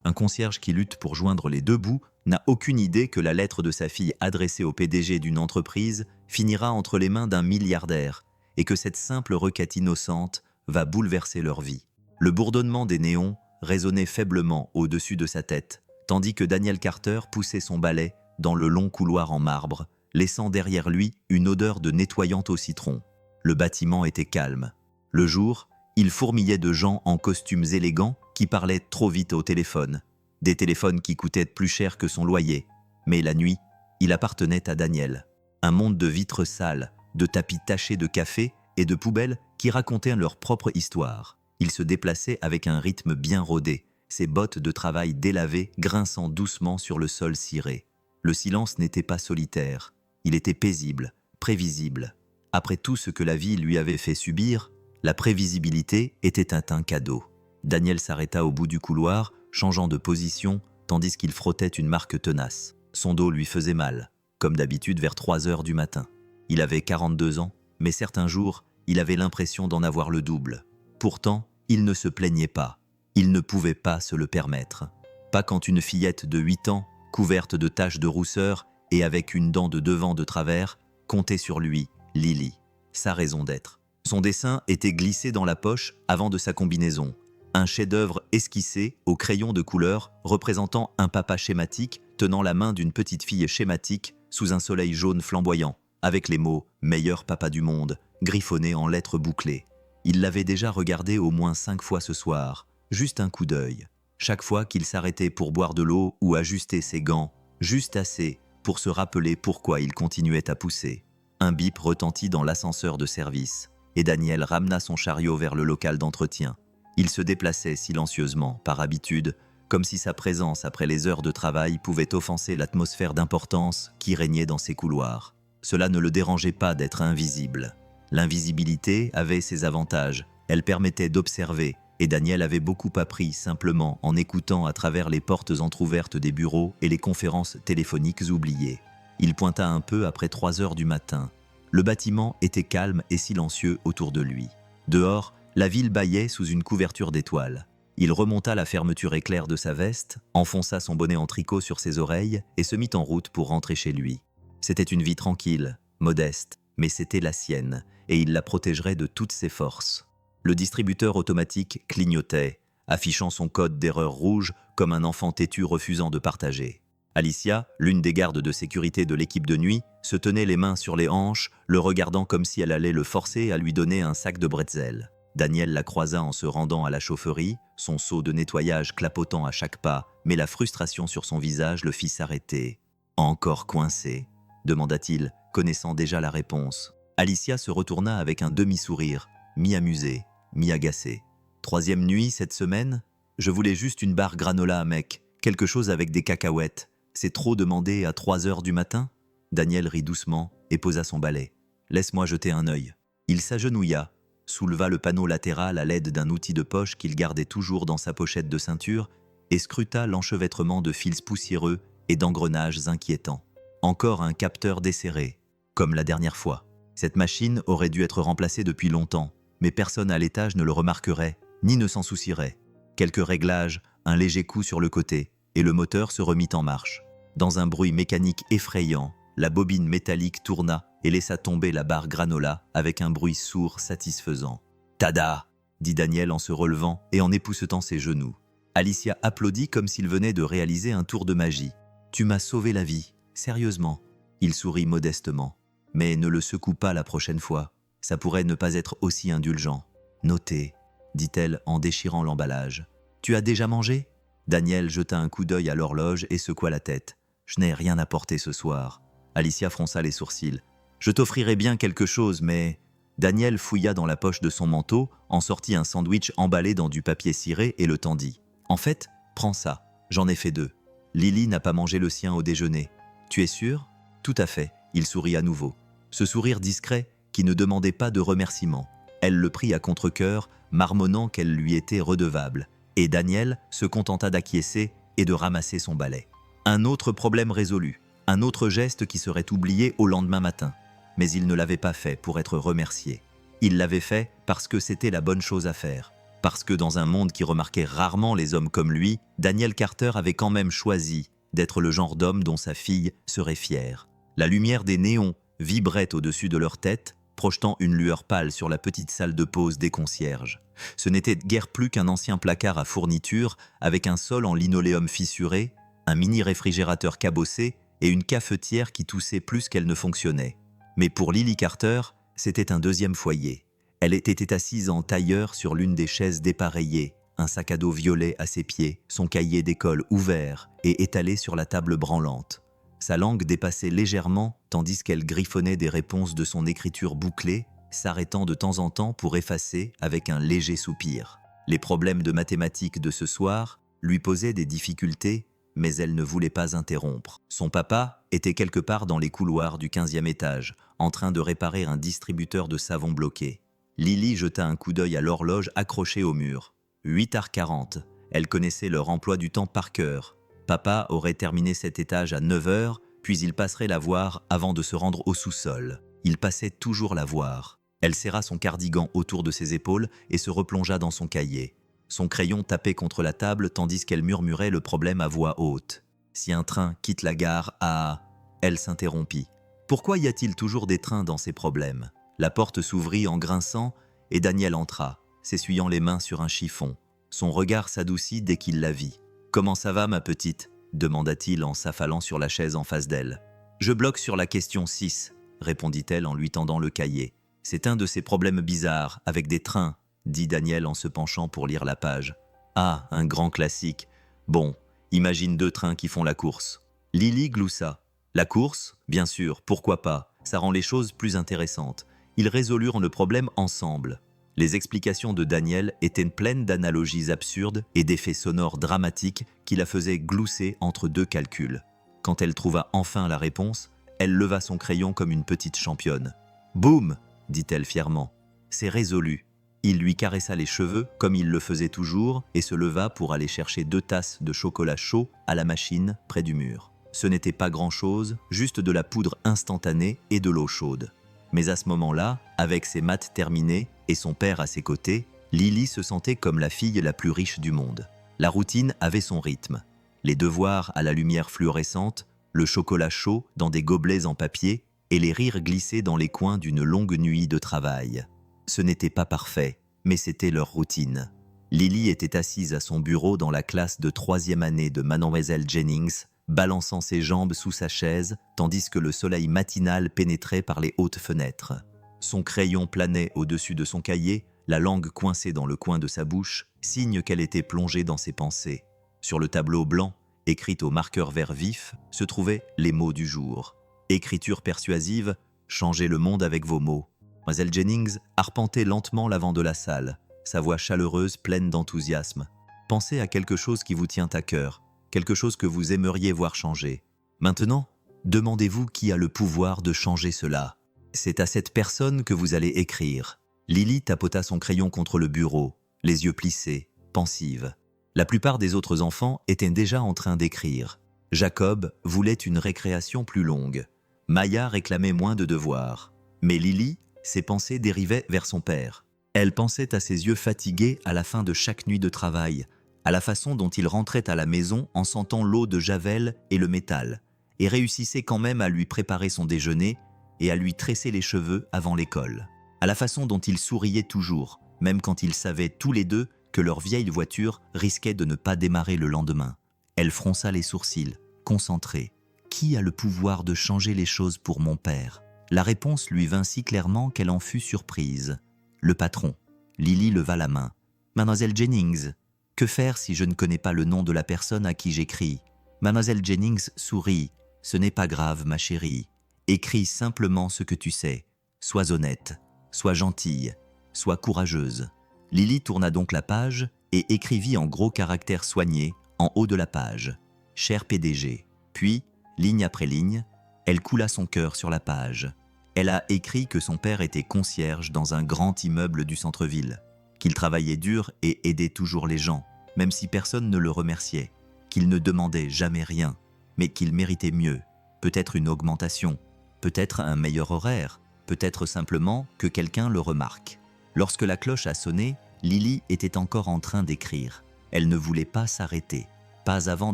Un concierge qui lutte pour joindre les deux bouts n'a aucune idée que la lettre de sa fille adressée au PDG d'une entreprise finira entre les mains d'un milliardaire et que cette simple requête innocente va bouleverser leur vie. Le bourdonnement des néons résonnait faiblement au-dessus de sa tête, tandis que Daniel Carter poussait son balai dans le long couloir en marbre, laissant derrière lui une odeur de nettoyant au citron. Le bâtiment était calme. Le jour, il fourmillait de gens en costumes élégants qui parlaient trop vite au téléphone. Des téléphones qui coûtaient plus cher que son loyer. Mais la nuit, il appartenait à Daniel. Un monde de vitres sales, de tapis tachés de café et de poubelles qui racontaient leur propre histoire. Il se déplaçait avec un rythme bien rodé, ses bottes de travail délavées grinçant doucement sur le sol ciré. Le silence n'était pas solitaire, il était paisible, prévisible. Après tout ce que la vie lui avait fait subir, la prévisibilité était un cadeau. Daniel s'arrêta au bout du couloir, changeant de position, tandis qu'il frottait une marque tenace. Son dos lui faisait mal, comme d'habitude vers 3 heures du matin. Il avait 42 ans, mais certains jours, il avait l'impression d'en avoir le double. Pourtant, il ne se plaignait pas. Il ne pouvait pas se le permettre. Pas quand une fillette de 8 ans, couverte de taches de rousseur et avec une dent de devant de travers, comptait sur lui, Lily, sa raison d'être. Son dessin était glissé dans la poche avant de sa combinaison. Un chef-d'œuvre esquissé au crayon de couleur représentant un papa schématique tenant la main d'une petite fille schématique sous un soleil jaune flamboyant, avec les mots « meilleur papa du monde » griffonnés en lettres bouclées. Il l'avait déjà regardé au moins 5 fois ce soir, juste un coup d'œil. Chaque fois qu'il s'arrêtait pour boire de l'eau ou ajuster ses gants, juste assez pour se rappeler pourquoi il continuait à pousser. Un bip retentit dans l'ascenseur de service, et Daniel ramena son chariot vers le local d'entretien. Il se déplaçait silencieusement, par habitude, comme si sa présence après les heures de travail pouvait offenser l'atmosphère d'importance qui régnait dans ses couloirs. Cela ne le dérangeait pas d'être invisible. L'invisibilité avait ses avantages, elle permettait d'observer, et Daniel avait beaucoup appris simplement en écoutant à travers les portes entr'ouvertes des bureaux et les conférences téléphoniques oubliées. Il pointa un peu après 3 heures du matin. Le bâtiment était calme et silencieux autour de lui. Dehors, la ville bâillait sous une couverture d'étoiles. Il remonta la fermeture éclair de sa veste, enfonça son bonnet en tricot sur ses oreilles et se mit en route pour rentrer chez lui. C'était une vie tranquille, modeste, mais c'était la sienne, et il la protégerait de toutes ses forces. Le distributeur automatique clignotait, affichant son code d'erreur rouge comme un enfant têtu refusant de partager. Alicia, l'une des gardes de sécurité de l'équipe de nuit, se tenait les mains sur les hanches, le regardant comme si elle allait le forcer à lui donner un sac de bretzel. Daniel la croisa en se rendant à la chaufferie, son seau de nettoyage clapotant à chaque pas, mais la frustration sur son visage le fit s'arrêter. « Encore coincé ?» demanda-t-il, connaissant déjà la réponse. Alicia se retourna avec un demi-sourire, mi-amusé, mi-agacé. « 3e nuit cette semaine ? Je voulais juste une barre granola, mec, quelque chose avec des cacahuètes. C'est trop demandé à 3 heures du matin ?» Daniel rit doucement et posa son balai. « Laisse-moi jeter un œil. » Il s'agenouilla, souleva le panneau latéral à l'aide d'un outil de poche qu'il gardait toujours dans sa pochette de ceinture et scruta l'enchevêtrement de fils poussiéreux et d'engrenages inquiétants. Encore un capteur desserré, comme la dernière fois. Cette machine aurait dû être remplacée depuis longtemps, mais personne à l'étage ne le remarquerait, ni ne s'en soucierait. Quelques réglages, un léger coup sur le côté, et le moteur se remit en marche. Dans un bruit mécanique effrayant, la bobine métallique tourna et laissa tomber la barre granola avec un bruit sourd satisfaisant. « Tada !» dit Daniel en se relevant et en époussetant ses genoux. Alicia applaudit comme s'il venait de réaliser un tour de magie. « Tu m'as sauvé la vie, sérieusement. » Il sourit modestement. « Mais ne le secoue pas la prochaine fois. Ça pourrait ne pas être aussi indulgent. »« Notez, » dit-elle en déchirant l'emballage. « Tu as déjà mangé ?» Daniel jeta un coup d'œil à l'horloge et secoua la tête. « Je n'ai rien apporté ce soir. » Alicia fronça les sourcils. « Je t'offrirai bien quelque chose, mais… » Daniel fouilla dans la poche de son manteau, en sortit un sandwich emballé dans du papier ciré et le tendit. « En fait, prends ça. J'en ai fait 2. Lily n'a pas mangé le sien au déjeuner. Tu es sûr ?»« Tout à fait. » Il sourit à nouveau. Ce sourire discret qui ne demandait pas de remerciement. Elle le prit à contre-cœur, marmonnant qu'elle lui était redevable. Et Daniel se contenta d'acquiescer et de ramasser son balai. Un autre problème résolu. Un autre geste qui serait oublié au lendemain matin. Mais il ne l'avait pas fait pour être remercié. Il l'avait fait parce que c'était la bonne chose à faire. Parce que dans un monde qui remarquait rarement les hommes comme lui, Daniel Carter avait quand même choisi d'être le genre d'homme dont sa fille serait fière. La lumière des néons vibrait au-dessus de leur tête, projetant une lueur pâle sur la petite salle de pause des concierges. Ce n'était guère plus qu'un ancien placard à fournitures avec un sol en linoléum fissuré, un mini-réfrigérateur cabossé et une cafetière qui toussait plus qu'elle ne fonctionnait. Mais pour Lily Carter, c'était un deuxième foyer. Elle était assise en tailleur sur l'une des chaises dépareillées, un sac à dos violet à ses pieds, son cahier d'école ouvert et étalé sur la table branlante. Sa langue dépassait légèrement tandis qu'elle griffonnait des réponses de son écriture bouclée, s'arrêtant de temps en temps pour effacer avec un léger soupir. Les problèmes de mathématiques de ce soir lui posaient des difficultés, mais elle ne voulait pas interrompre. Son papa était quelque part dans les couloirs du 15e étage, en train de réparer un distributeur de savon bloqué. Lily jeta un coup d'œil à l'horloge accrochée au mur. 8h40. Elle connaissait leur emploi du temps par cœur. Papa aurait terminé cet étage à 9h, puis il passerait la voir avant de se rendre au sous-sol. Il passait toujours la voir. Elle serra son cardigan autour de ses épaules et se replongea dans son cahier. Son crayon tapait contre la table tandis qu'elle murmurait le problème à voix haute. Si un train quitte la gare à... Elle s'interrompit. Pourquoi y a-t-il toujours des trains dans ces problèmes ? La porte s'ouvrit en grinçant et Daniel entra, s'essuyant les mains sur un chiffon. Son regard s'adoucit dès qu'il la vit. « Comment ça va, ma petite ?» demanda-t-il en s'affalant sur la chaise en face d'elle. « Je bloque sur la question 6, » répondit-elle en lui tendant le cahier. « C'est un de ces problèmes bizarres, avec des trains, » dit Daniel en se penchant pour lire la page. « Ah, un grand classique. Bon, imagine 2 trains qui font la course. » Lily gloussa. « La course ? Bien sûr, pourquoi pas ? Ça rend les choses plus intéressantes. » Ils résolurent le problème ensemble. Les explications de Daniel étaient pleines d'analogies absurdes et d'effets sonores dramatiques qui la faisaient glousser entre 2 calculs. Quand elle trouva enfin la réponse, elle leva son crayon comme une petite championne. « Boum !» dit-elle fièrement. « C'est résolu. » Il lui caressa les cheveux comme il le faisait toujours et se leva pour aller chercher 2 tasses de chocolat chaud à la machine près du mur. Ce n'était pas grand-chose, juste de la poudre instantanée et de l'eau chaude. Mais à ce moment-là, avec ses maths terminées et son père à ses côtés, Lily se sentait comme la fille la plus riche du monde. La routine avait son rythme. Les devoirs à la lumière fluorescente, le chocolat chaud dans des gobelets en papier et les rires glissés dans les coins d'une longue nuit de travail. Ce n'était pas parfait, mais c'était leur routine. Lily était assise à son bureau dans la classe de 3e année de Mademoiselle Jennings, balançant ses jambes sous sa chaise, tandis que le soleil matinal pénétrait par les hautes fenêtres. Son crayon planait au-dessus de son cahier, la langue coincée dans le coin de sa bouche, signe qu'elle était plongée dans ses pensées. Sur le tableau blanc, écrit au marqueur vert vif, se trouvaient les mots du jour. Écriture persuasive, changez le monde avec vos mots. Mademoiselle Jennings arpentait lentement l'avant de la salle, sa voix chaleureuse pleine d'enthousiasme. Pensez à quelque chose qui vous tient à cœur, quelque chose que vous aimeriez voir changer. Maintenant, demandez-vous qui a le pouvoir de changer cela. C'est à cette personne que vous allez écrire. Lily tapota son crayon contre le bureau, les yeux plissés, pensive. La plupart des autres enfants étaient déjà en train d'écrire. Jacob voulait une récréation plus longue. Maya réclamait moins de devoirs. Mais Lily, ses pensées dérivaient vers son père. Elle pensait à ses yeux fatigués à la fin de chaque nuit de travail, à la façon dont il rentrait à la maison en sentant l'eau de javel et le métal, et réussissait quand même à lui préparer son déjeuner et à lui tresser les cheveux avant l'école. À la façon dont ils souriaient toujours, même quand ils savaient tous les deux que leur vieille voiture risquait de ne pas démarrer le lendemain. Elle fronça les sourcils, concentrée. « Qui a le pouvoir de changer les choses pour mon père ?» La réponse lui vint si clairement qu'elle en fut surprise. « Le patron. » Lily leva la main. « Mademoiselle Jennings. » Que faire si je ne connais pas le nom de la personne à qui j'écris ? Mademoiselle Jennings sourit. « Ce n'est pas grave, ma chérie. Écris simplement ce que tu sais. Sois honnête, sois gentille, sois courageuse. » Lily tourna donc la page et écrivit en gros caractères soignés, en haut de la page. « Cher PDG ». Puis, ligne après ligne, elle coula son cœur sur la page. Elle a écrit que son père était concierge dans un grand immeuble du centre-ville, qu'il travaillait dur et aidait toujours les gens, même si personne ne le remerciait, qu'il ne demandait jamais rien, mais qu'il méritait mieux, peut-être une augmentation, peut-être un meilleur horaire, peut-être simplement que quelqu'un le remarque. Lorsque la cloche a sonné, Lily était encore en train d'écrire. Elle ne voulait pas s'arrêter, pas avant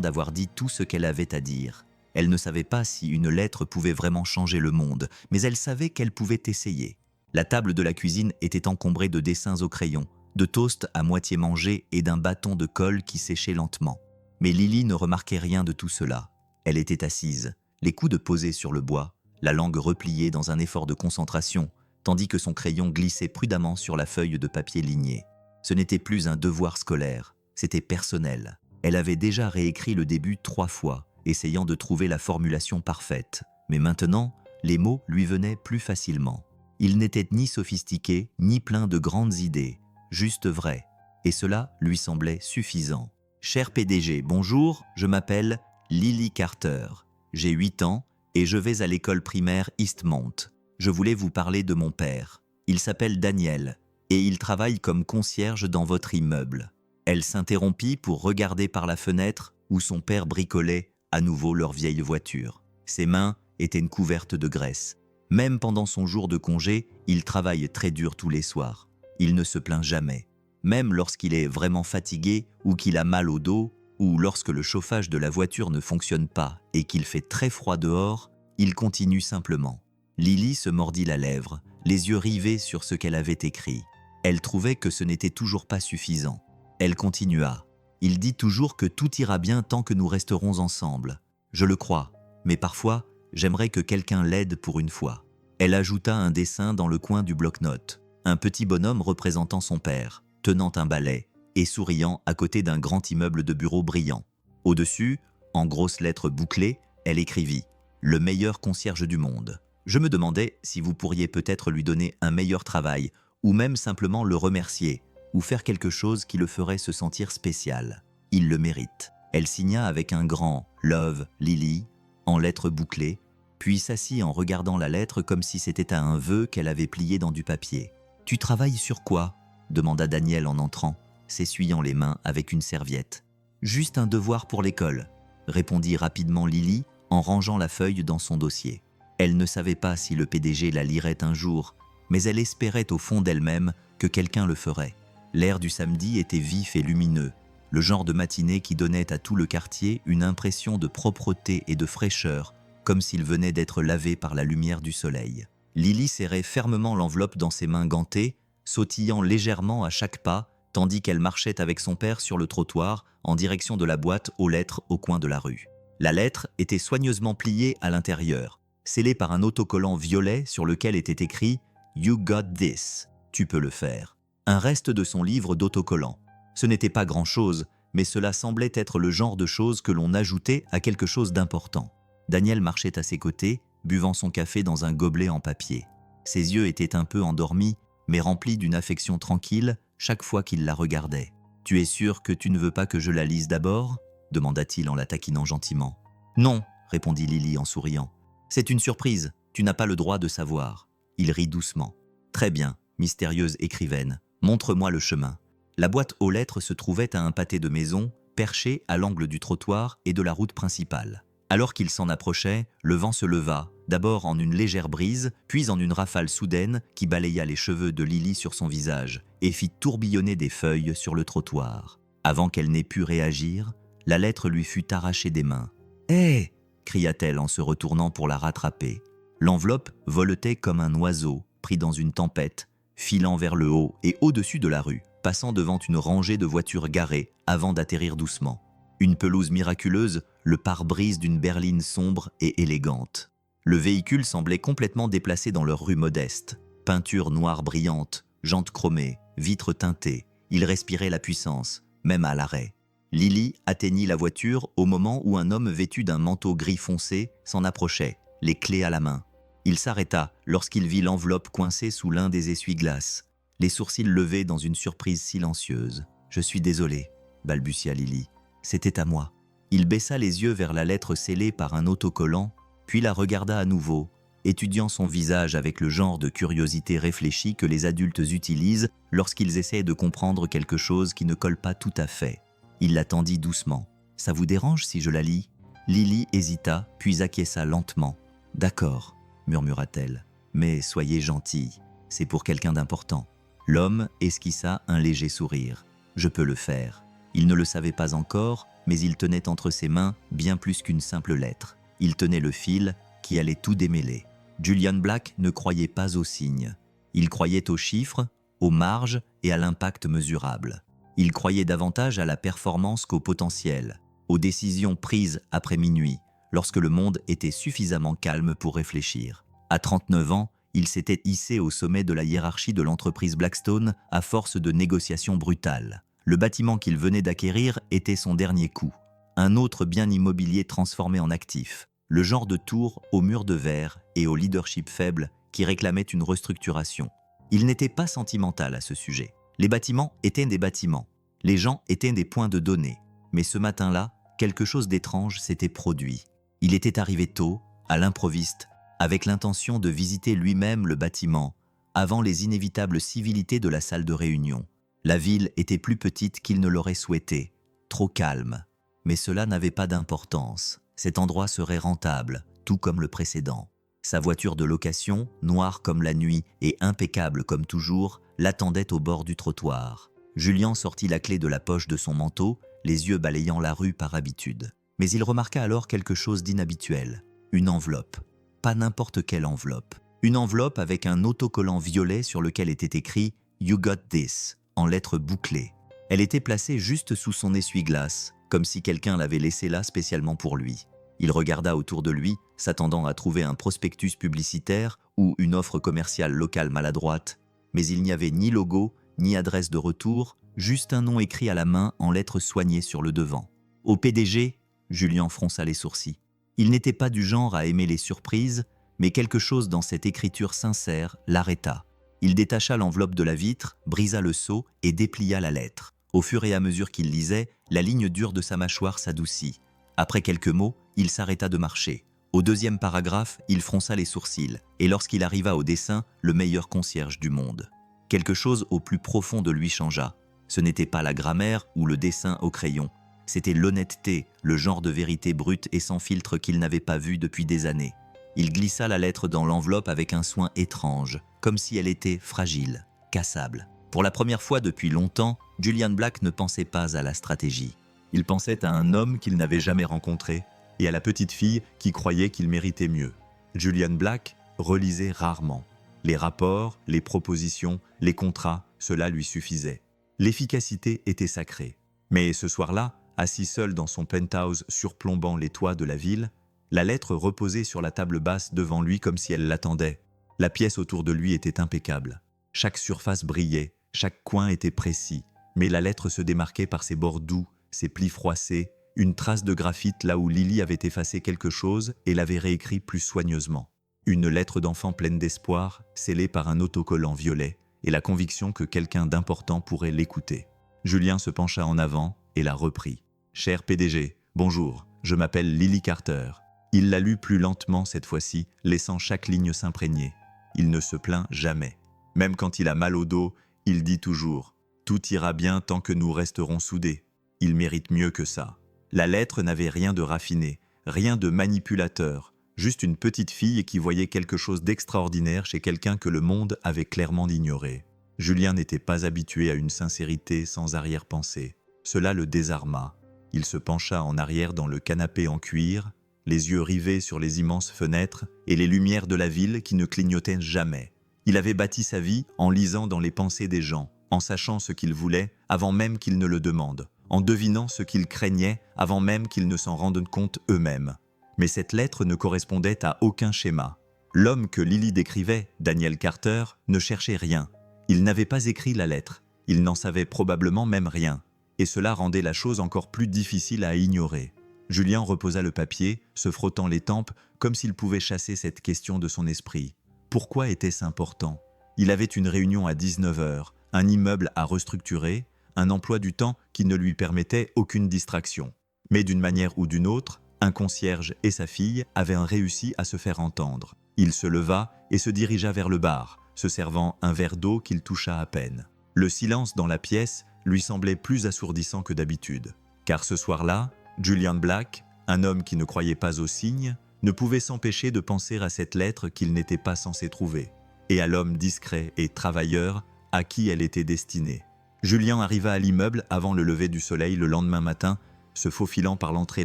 d'avoir dit tout ce qu'elle avait à dire. Elle ne savait pas si une lettre pouvait vraiment changer le monde, mais elle savait qu'elle pouvait essayer. La table de la cuisine était encombrée de dessins au crayon, de toasts à moitié mangés et d'un bâton de colle qui séchait lentement. Mais Lily ne remarquait rien de tout cela. Elle était assise, les coudes posés sur le bois, la langue repliée dans un effort de concentration, tandis que son crayon glissait prudemment sur la feuille de papier lignée. Ce n'était plus un devoir scolaire, c'était personnel. Elle avait déjà réécrit le début 3 fois, essayant de trouver la formulation parfaite. Mais maintenant, les mots lui venaient plus facilement. Ils n'étaient ni sophistiqués, ni pleins de grandes idées, juste vrais. Et cela lui semblait suffisant. « Cher PDG, bonjour, je m'appelle Lily Carter. J'ai 8 ans et je vais à l'école primaire Eastmont. Je voulais vous parler de mon père. Il s'appelle Daniel et il travaille comme concierge dans votre immeuble. » Elle s'interrompit pour regarder par la fenêtre où son père bricolait à nouveau leur vieille voiture. Ses mains étaient couvertes de graisse. Même pendant son jour de congé, il travaille très dur tous les soirs. Il ne se plaint jamais. Même lorsqu'il est vraiment fatigué ou qu'il a mal au dos ou lorsque le chauffage de la voiture ne fonctionne pas et qu'il fait très froid dehors, il continue simplement. Lily se mordit la lèvre, les yeux rivés sur ce qu'elle avait écrit. Elle trouvait que ce n'était toujours pas suffisant. Elle continua. « Il dit toujours que tout ira bien tant que nous resterons ensemble. Je le crois, mais parfois, j'aimerais que quelqu'un l'aide pour une fois. » Elle ajouta un dessin dans le coin du bloc-notes. Un petit bonhomme représentant son père, tenant un balai et souriant à côté d'un grand immeuble de bureaux brillant. Au-dessus, en grosses lettres bouclées, elle écrivit « Le meilleur concierge du monde. Je me demandais si vous pourriez peut-être lui donner un meilleur travail ou même simplement le remercier ou faire quelque chose qui le ferait se sentir spécial. Il le mérite. » Elle signa avec un grand « Love, Lily » en lettres bouclées, puis s'assit en regardant la lettre comme si c'était à un vœu qu'elle avait plié dans du papier. « Tu travailles sur quoi ?» demanda Daniel en entrant, s'essuyant les mains avec une serviette. « Juste un devoir pour l'école », répondit rapidement Lily en rangeant la feuille dans son dossier. Elle ne savait pas si le PDG la lirait un jour, mais elle espérait au fond d'elle-même que quelqu'un le ferait. L'air du samedi était vif et lumineux, le genre de matinée qui donnait à tout le quartier une impression de propreté et de fraîcheur, comme s'il venait d'être lavé par la lumière du soleil. Lily serrait fermement l'enveloppe dans ses mains gantées, sautillant légèrement à chaque pas, tandis qu'elle marchait avec son père sur le trottoir en direction de la boîte aux lettres au coin de la rue. La lettre était soigneusement pliée à l'intérieur, scellée par un autocollant violet sur lequel était écrit « You got this », tu peux le faire. Un reste de son livre d'autocollants. Ce n'était pas grand-chose, mais cela semblait être le genre de choses que l'on ajoutait à quelque chose d'important. Daniel marchait à ses côtés, buvant son café dans un gobelet en papier. Ses yeux étaient un peu endormis, mais remplis d'une affection tranquille chaque fois qu'il la regardait. « Tu es sûr que tu ne veux pas que je la lise d'abord » demanda-t-il en la taquinant gentiment. « Non » répondit Lily en souriant. « C'est une surprise, tu n'as pas le droit de savoir. » Il rit doucement. « Très bien, mystérieuse écrivaine, montre-moi le chemin. » La boîte aux lettres se trouvait à un pâté de maison, perché à l'angle du trottoir et de la route principale. Alors qu'il s'en approchait, le vent se leva, d'abord en une légère brise, puis en une rafale soudaine qui balaya les cheveux de Lily sur son visage et fit tourbillonner des feuilles sur le trottoir. Avant qu'elle n'ait pu réagir, la lettre lui fut arrachée des mains. « Hé !» cria-t-elle en se retournant pour la rattraper. L'enveloppe voletait comme un oiseau pris dans une tempête, filant vers le haut et au-dessus de la rue, passant devant une rangée de voitures garées avant d'atterrir doucement. Une pelouse miraculeuse, le pare-brise d'une berline sombre et élégante. Le véhicule semblait complètement déplacé dans leur rue modeste. Peinture noire brillante, jantes chromées, vitres teintées. Il respirait la puissance, même à l'arrêt. Lily atteignit la voiture au moment où un homme vêtu d'un manteau gris foncé s'en approchait, les clés à la main. Il s'arrêta lorsqu'il vit l'enveloppe coincée sous l'un des essuie-glaces, les sourcils levés dans une surprise silencieuse. « Je suis désolé » balbutia Lily. « C'était à moi. » Il baissa les yeux vers la lettre scellée par un autocollant, puis la regarda à nouveau, étudiant son visage avec le genre de curiosité réfléchie que les adultes utilisent lorsqu'ils essaient de comprendre quelque chose qui ne colle pas tout à fait. Il la tendit doucement. « Ça vous dérange si je la lis ?» Lily hésita, puis acquiesça lentement. « D'accord, » murmura-t-elle, « mais soyez gentille, c'est pour quelqu'un d'important. » L'homme esquissa un léger sourire. « Je peux le faire. » Il ne le savait pas encore, mais il tenait entre ses mains bien plus qu'une simple lettre. Il tenait le fil qui allait tout démêler. Julian Black ne croyait pas aux signes. Il croyait aux chiffres, aux marges et à l'impact mesurable. Il croyait davantage à la performance qu'au potentiel, aux décisions prises après minuit, lorsque le monde était suffisamment calme pour réfléchir. À 39 ans, il s'était hissé au sommet de la hiérarchie de l'entreprise Blackstone à force de négociations brutales. Le bâtiment qu'il venait d'acquérir était son dernier coup. Un autre bien immobilier transformé en actif. Le genre de tour aux murs de verre et au leadership faible qui réclamait une restructuration. Il n'était pas sentimental à ce sujet. Les bâtiments étaient des bâtiments. Les gens étaient des points de données. Mais ce matin-là, quelque chose d'étrange s'était produit. Il était arrivé tôt, à l'improviste, avec l'intention de visiter lui-même le bâtiment, avant les inévitables civilités de la salle de réunion. La ville était plus petite qu'il ne l'aurait souhaité, trop calme. Mais cela n'avait pas d'importance. Cet endroit serait rentable, tout comme le précédent. Sa voiture de location, noire comme la nuit et impeccable comme toujours, l'attendait au bord du trottoir. Julien sortit la clé de la poche de son manteau, les yeux balayant la rue par habitude. Mais il remarqua alors quelque chose d'inhabituel. Une enveloppe. Pas n'importe quelle enveloppe. Une enveloppe avec un autocollant violet sur lequel était écrit « You got this » en lettres bouclées. Elle était placée juste sous son essuie-glace, comme si quelqu'un l'avait laissée là spécialement pour lui. Il regarda autour de lui, s'attendant à trouver un prospectus publicitaire ou une offre commerciale locale maladroite, mais il n'y avait ni logo, ni adresse de retour, juste un nom écrit à la main en lettres soignées sur le devant. Au PDG, Julien fronça les sourcils. Il n'était pas du genre à aimer les surprises, mais quelque chose dans cette écriture sincère l'arrêta. Il détacha l'enveloppe de la vitre, brisa le sceau et déplia la lettre. Au fur et à mesure qu'il lisait, la ligne dure de sa mâchoire s'adoucit. Après quelques mots, il s'arrêta de marcher. Au deuxième paragraphe, il fronça les sourcils, et lorsqu'il arriva au dessin, le meilleur concierge du monde. Quelque chose au plus profond de lui changea. Ce n'était pas la grammaire ou le dessin au crayon. C'était l'honnêteté, le genre de vérité brute et sans filtre qu'il n'avait pas vu depuis des années. Il glissa la lettre dans l'enveloppe avec un soin étrange, comme si elle était fragile, cassable. Pour la première fois depuis longtemps, Julian Black ne pensait pas à la stratégie. Il pensait à un homme qu'il n'avait jamais rencontré et à la petite fille qui croyait qu'il méritait mieux. Julian Black relisait rarement. Les rapports, les propositions, les contrats, cela lui suffisait. L'efficacité était sacrée. Mais ce soir-là, assis seul dans son penthouse surplombant les toits de la ville, la lettre reposait sur la table basse devant lui comme si elle l'attendait. La pièce autour de lui était impeccable. Chaque surface brillait, chaque coin était précis, mais la lettre se démarquait par ses bords doux, ses plis froissés, une trace de graphite là où Lily avait effacé quelque chose et l'avait réécrit plus soigneusement. Une lettre d'enfant pleine d'espoir, scellée par un autocollant violet, et la conviction que quelqu'un d'important pourrait l'écouter. Julien se pencha en avant et la reprit. « Cher PDG, bonjour, je m'appelle Lily Carter. » Il la lut plus lentement cette fois-ci, laissant chaque ligne s'imprégner. Il ne se plaint jamais. Même quand il a mal au dos, il dit toujours « Tout ira bien tant que nous resterons soudés ». Il mérite mieux que ça. La lettre n'avait rien de raffiné, rien de manipulateur, juste une petite fille qui voyait quelque chose d'extraordinaire chez quelqu'un que le monde avait clairement ignoré. Julien n'était pas habitué à une sincérité sans arrière-pensée. Cela le désarma. Il se pencha en arrière dans le canapé en cuir, les yeux rivés sur les immenses fenêtres et les lumières de la ville qui ne clignotaient jamais. Il avait bâti sa vie en lisant dans les pensées des gens, en sachant ce qu'ils voulaient avant même qu'ils ne le demandent, en devinant ce qu'ils craignaient avant même qu'ils ne s'en rendent compte eux-mêmes. Mais cette lettre ne correspondait à aucun schéma. L'homme que Lily décrivait, Daniel Carter, ne cherchait rien. Il n'avait pas écrit la lettre, il n'en savait probablement même rien, et cela rendait la chose encore plus difficile à ignorer. Julien reposa le papier, se frottant les tempes, comme s'il pouvait chasser cette question de son esprit. Pourquoi était-ce important? Il avait une réunion à 19h, un immeuble à restructurer, un emploi du temps qui ne lui permettait aucune distraction. Mais d'une manière ou d'une autre, un concierge et sa fille avaient réussi à se faire entendre. Il se leva et se dirigea vers le bar, se servant un verre d'eau qu'il toucha à peine. Le silence dans la pièce lui semblait plus assourdissant que d'habitude. Car ce soir-là, Julian Black, un homme qui ne croyait pas aux signes, ne pouvait s'empêcher de penser à cette lettre qu'il n'était pas censé trouver, et à l'homme discret et travailleur à qui elle était destinée. Julien arriva à l'immeuble avant le lever du soleil le lendemain matin, se faufilant par l'entrée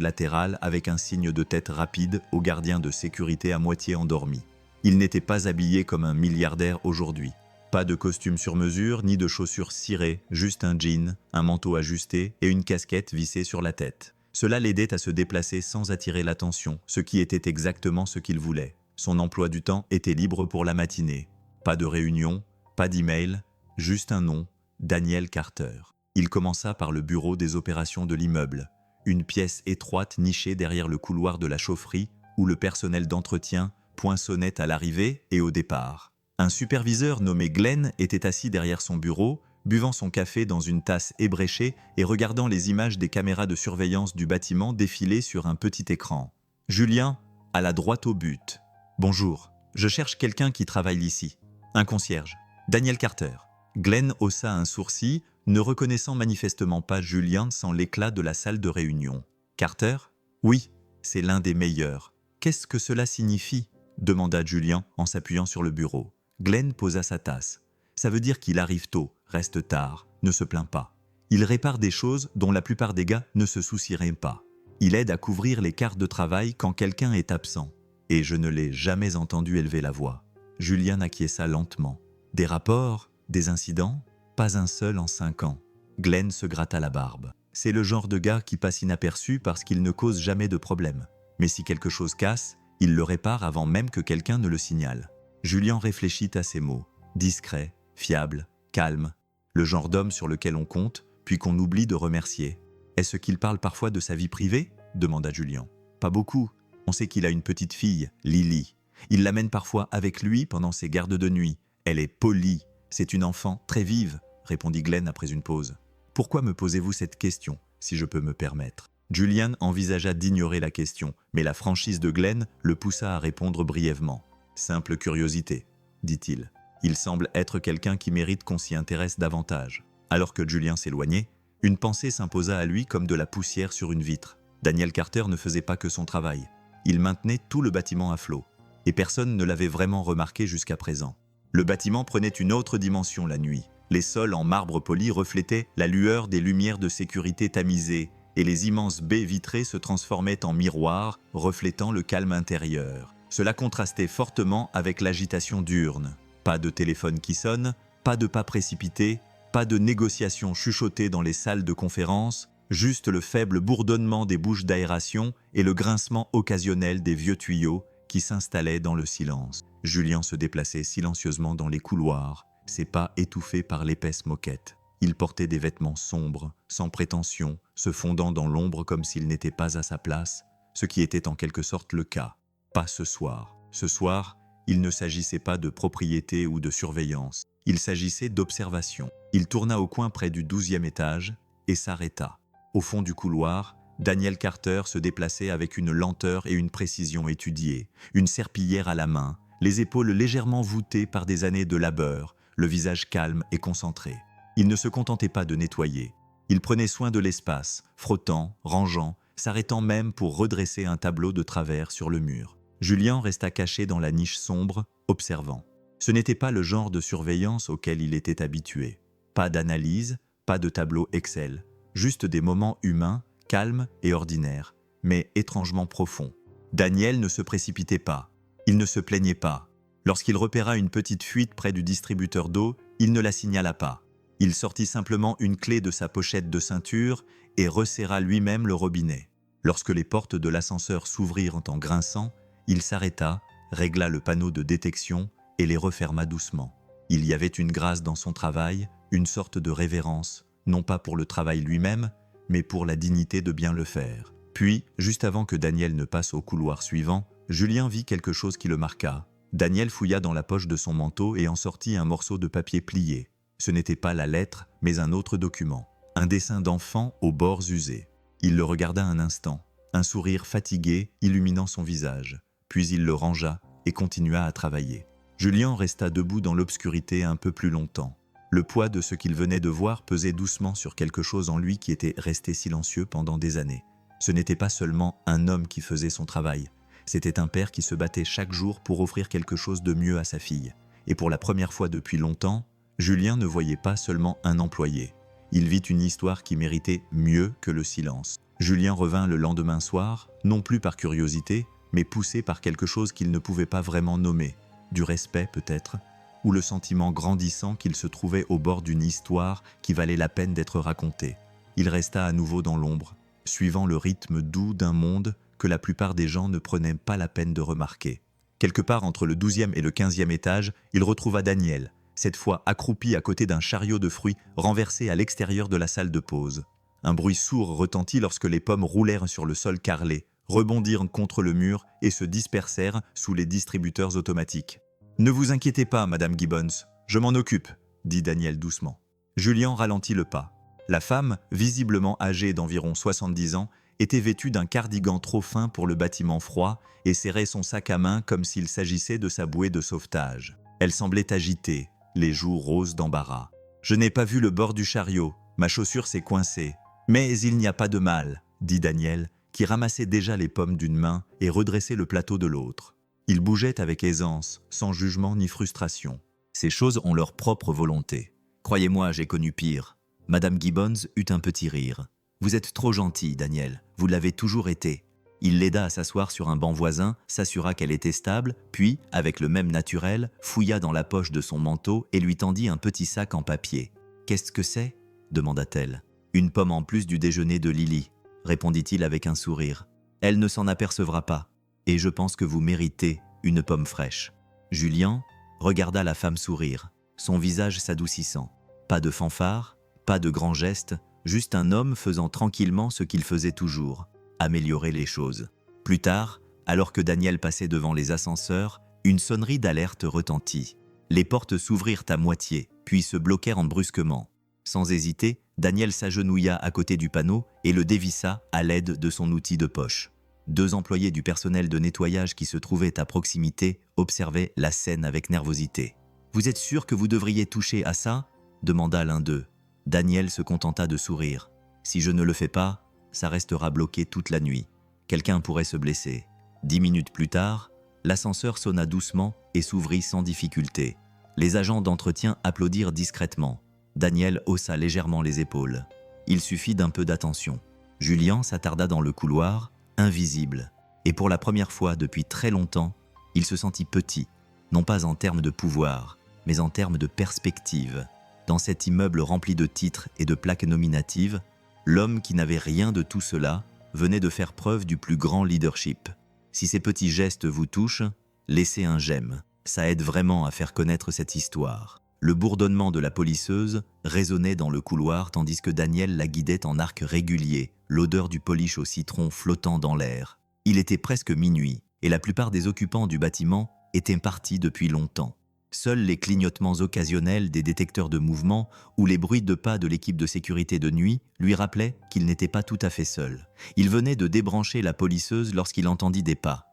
latérale avec un signe de tête rapide au gardien de sécurité à moitié endormi. Il n'était pas habillé comme un milliardaire aujourd'hui. Pas de costume sur mesure, ni de chaussures cirées, juste un jean, un manteau ajusté et une casquette vissée sur la tête. Cela l'aidait à se déplacer sans attirer l'attention, ce qui était exactement ce qu'il voulait. Son emploi du temps était libre pour la matinée. Pas de réunion, pas d'email, juste un nom, Daniel Carter. Il commença par le bureau des opérations de l'immeuble, une pièce étroite nichée derrière le couloir de la chaufferie où le personnel d'entretien poinçonnait à l'arrivée et au départ. Un superviseur nommé Glenn était assis derrière son bureau, buvant son café dans une tasse ébréchée et regardant les images des caméras de surveillance du bâtiment défiler sur un petit écran. Julien alla droit au but. « Bonjour, je cherche quelqu'un qui travaille ici. Un concierge. Daniel Carter. » Glenn haussa un sourcil, ne reconnaissant manifestement pas Julien sans l'éclat de la salle de réunion. « Carter ? Oui, c'est l'un des meilleurs. Qu'est-ce que cela signifie ?» demanda Julien en s'appuyant sur le bureau. Glenn posa sa tasse. « Ça veut dire qu'il arrive tôt, reste tard, ne se plaint pas. Il répare des choses dont la plupart des gars ne se soucieraient pas. Il aide à couvrir les quarts de travail quand quelqu'un est absent. Et je ne l'ai jamais entendu élever la voix. » Julien acquiesça lentement. « Des rapports ? Des incidents ? Pas un seul en 5 ans. » Glenn se gratta la barbe. « C'est le genre de gars qui passe inaperçu parce qu'il ne cause jamais de problème. Mais si quelque chose casse, il le répare avant même que quelqu'un ne le signale. » Julien réfléchit à ces mots. Discret, fiable, calme. Le genre d'homme sur lequel on compte, puis qu'on oublie de remercier. « Est-ce qu'il parle parfois de sa vie privée ?» demanda Julien. « Pas beaucoup. On sait qu'il a une petite fille, Lily. Il l'amène parfois avec lui pendant ses gardes de nuit. Elle est polie. C'est une enfant très vive, » répondit Glenn après une pause. « Pourquoi me posez-vous cette question, si je peux me permettre ?» Julien envisagea d'ignorer la question, mais la franchise de Glenn le poussa à répondre brièvement. « Simple curiosité, » dit-il. Il semble être quelqu'un qui mérite qu'on s'y intéresse davantage. Alors que Julien s'éloignait, une pensée s'imposa à lui comme de la poussière sur une vitre. Daniel Carter ne faisait pas que son travail. Il maintenait tout le bâtiment à flot. Et personne ne l'avait vraiment remarqué jusqu'à présent. Le bâtiment prenait une autre dimension la nuit. Les sols en marbre poli reflétaient la lueur des lumières de sécurité tamisées et les immenses baies vitrées se transformaient en miroirs, reflétant le calme intérieur. Cela contrastait fortement avec l'agitation diurne. Pas de téléphone qui sonne, pas de pas précipités, pas de négociations chuchotées dans les salles de conférence, juste le faible bourdonnement des bouches d'aération et le grincement occasionnel des vieux tuyaux qui s'installaient dans le silence. Julien se déplaçait silencieusement dans les couloirs, ses pas étouffés par l'épaisse moquette. Il portait des vêtements sombres, sans prétention, se fondant dans l'ombre comme s'il n'était pas à sa place, ce qui était en quelque sorte le cas. Pas ce soir. Ce soir, il ne s'agissait pas de propriété ou de surveillance. Il s'agissait d'observation. Il tourna au coin près du 12e étage et s'arrêta. Au fond du couloir, Daniel Carter se déplaçait avec une lenteur et une précision étudiées, une serpillière à la main, les épaules légèrement voûtées par des années de labeur, le visage calme et concentré. Il ne se contentait pas de nettoyer. Il prenait soin de l'espace, frottant, rangeant, s'arrêtant même pour redresser un tableau de travers sur le mur. Julien resta caché dans la niche sombre, observant. Ce n'était pas le genre de surveillance auquel il était habitué. Pas d'analyse, pas de tableau Excel, juste des moments humains, calmes et ordinaires, mais étrangement profonds. Daniel ne se précipitait pas. Il ne se plaignait pas. Lorsqu'il repéra une petite fuite près du distributeur d'eau, il ne la signala pas. Il sortit simplement une clé de sa pochette de ceinture et resserra lui-même le robinet. Lorsque les portes de l'ascenseur s'ouvrirent en grinçant, il s'arrêta, régla le panneau de détection et les referma doucement. Il y avait une grâce dans son travail, une sorte de révérence, non pas pour le travail lui-même, mais pour la dignité de bien le faire. Puis, juste avant que Daniel ne passe au couloir suivant, Julien vit quelque chose qui le marqua. Daniel fouilla dans la poche de son manteau et en sortit un morceau de papier plié. Ce n'était pas la lettre, mais un autre document. Un dessin d'enfant aux bords usés. Il le regarda un instant, un sourire fatigué illuminant son visage. Puis il le rangea et continua à travailler. Julien resta debout dans l'obscurité un peu plus longtemps. Le poids de ce qu'il venait de voir pesait doucement sur quelque chose en lui qui était resté silencieux pendant des années. Ce n'était pas seulement un homme qui faisait son travail. C'était un père qui se battait chaque jour pour offrir quelque chose de mieux à sa fille. Et pour la première fois depuis longtemps, Julien ne voyait pas seulement un employé. Il vit une histoire qui méritait mieux que le silence. Julien revint le lendemain soir, non plus par curiosité, mais poussé par quelque chose qu'il ne pouvait pas vraiment nommer. Du respect peut-être, ou le sentiment grandissant qu'il se trouvait au bord d'une histoire qui valait la peine d'être racontée. Il resta à nouveau dans l'ombre, suivant le rythme doux d'un monde que la plupart des gens ne prenaient pas la peine de remarquer. Quelque part entre le 12e et le 15e étage, il retrouva Daniel, cette fois accroupi à côté d'un chariot de fruits renversé à l'extérieur de la salle de pause. Un bruit sourd retentit lorsque les pommes roulèrent sur le sol carrelé, rebondirent contre le mur et se dispersèrent sous les distributeurs automatiques. « Ne vous inquiétez pas, Madame Gibbons, je m'en occupe », dit Daniel doucement. Julien ralentit le pas. La femme, visiblement âgée d'environ 70 ans, était vêtue d'un cardigan trop fin pour le bâtiment froid et serrait son sac à main comme s'il s'agissait de sa bouée de sauvetage. Elle semblait agitée, les joues roses d'embarras. « Je n'ai pas vu le bord du chariot, ma chaussure s'est coincée. Mais il n'y a pas de mal, » dit Daniel, qui ramassait déjà les pommes d'une main et redressait le plateau de l'autre. Il bougeait avec aisance, sans jugement ni frustration. Ces choses ont leur propre volonté. Croyez-moi, j'ai connu pire. Madame Gibbons eut un petit rire. « Vous êtes trop gentil, Daniel, vous l'avez toujours été. » Il l'aida à s'asseoir sur un banc voisin, s'assura qu'elle était stable, puis, avec le même naturel, fouilla dans la poche de son manteau et lui tendit un petit sac en papier. « Qu'est-ce que c'est » demanda-t-elle. « Une pomme en plus du déjeuner de Lily, » répondit-il avec un sourire. « Elle ne s'en apercevra pas, et je pense que vous méritez une pomme fraîche. » Julien regarda la femme sourire, son visage s'adoucissant. Pas de fanfare, pas de grands gestes, juste un homme faisant tranquillement ce qu'il faisait toujours, améliorer les choses. Plus tard, alors que Daniel passait devant les ascenseurs, une sonnerie d'alerte retentit. Les portes s'ouvrirent à moitié, puis se bloquèrent brusquement. Sans hésiter, Daniel s'agenouilla à côté du panneau et le dévissa à l'aide de son outil de poche. 2 employés du personnel de nettoyage qui se trouvaient à proximité observaient la scène avec nervosité. « Vous êtes sûr que vous devriez toucher à ça ?» demanda l'un d'eux. Daniel se contenta de sourire. « Si je ne le fais pas, ça restera bloqué toute la nuit. Quelqu'un pourrait se blesser. » 10 minutes plus tard, l'ascenseur sonna doucement et s'ouvrit sans difficulté. Les agents d'entretien applaudirent discrètement. Daniel haussa légèrement les épaules. Il suffit d'un peu d'attention. Julien s'attarda dans le couloir, invisible. Et pour la première fois depuis très longtemps, il se sentit petit, non pas en termes de pouvoir, mais en termes de perspective. Dans cet immeuble rempli de titres et de plaques nominatives, l'homme qui n'avait rien de tout cela venait de faire preuve du plus grand leadership. Si ces petits gestes vous touchent, laissez un j'aime. Ça aide vraiment à faire connaître cette histoire. Le bourdonnement de la polisseuse résonnait dans le couloir tandis que Daniel la guidait en arc régulier, l'odeur du polish au citron flottant dans l'air. Il était presque minuit et la plupart des occupants du bâtiment étaient partis depuis longtemps. Seuls les clignotements occasionnels des détecteurs de mouvement ou les bruits de pas de l'équipe de sécurité de nuit lui rappelaient qu'il n'était pas tout à fait seul. Il venait de débrancher la polisseuse lorsqu'il entendit des pas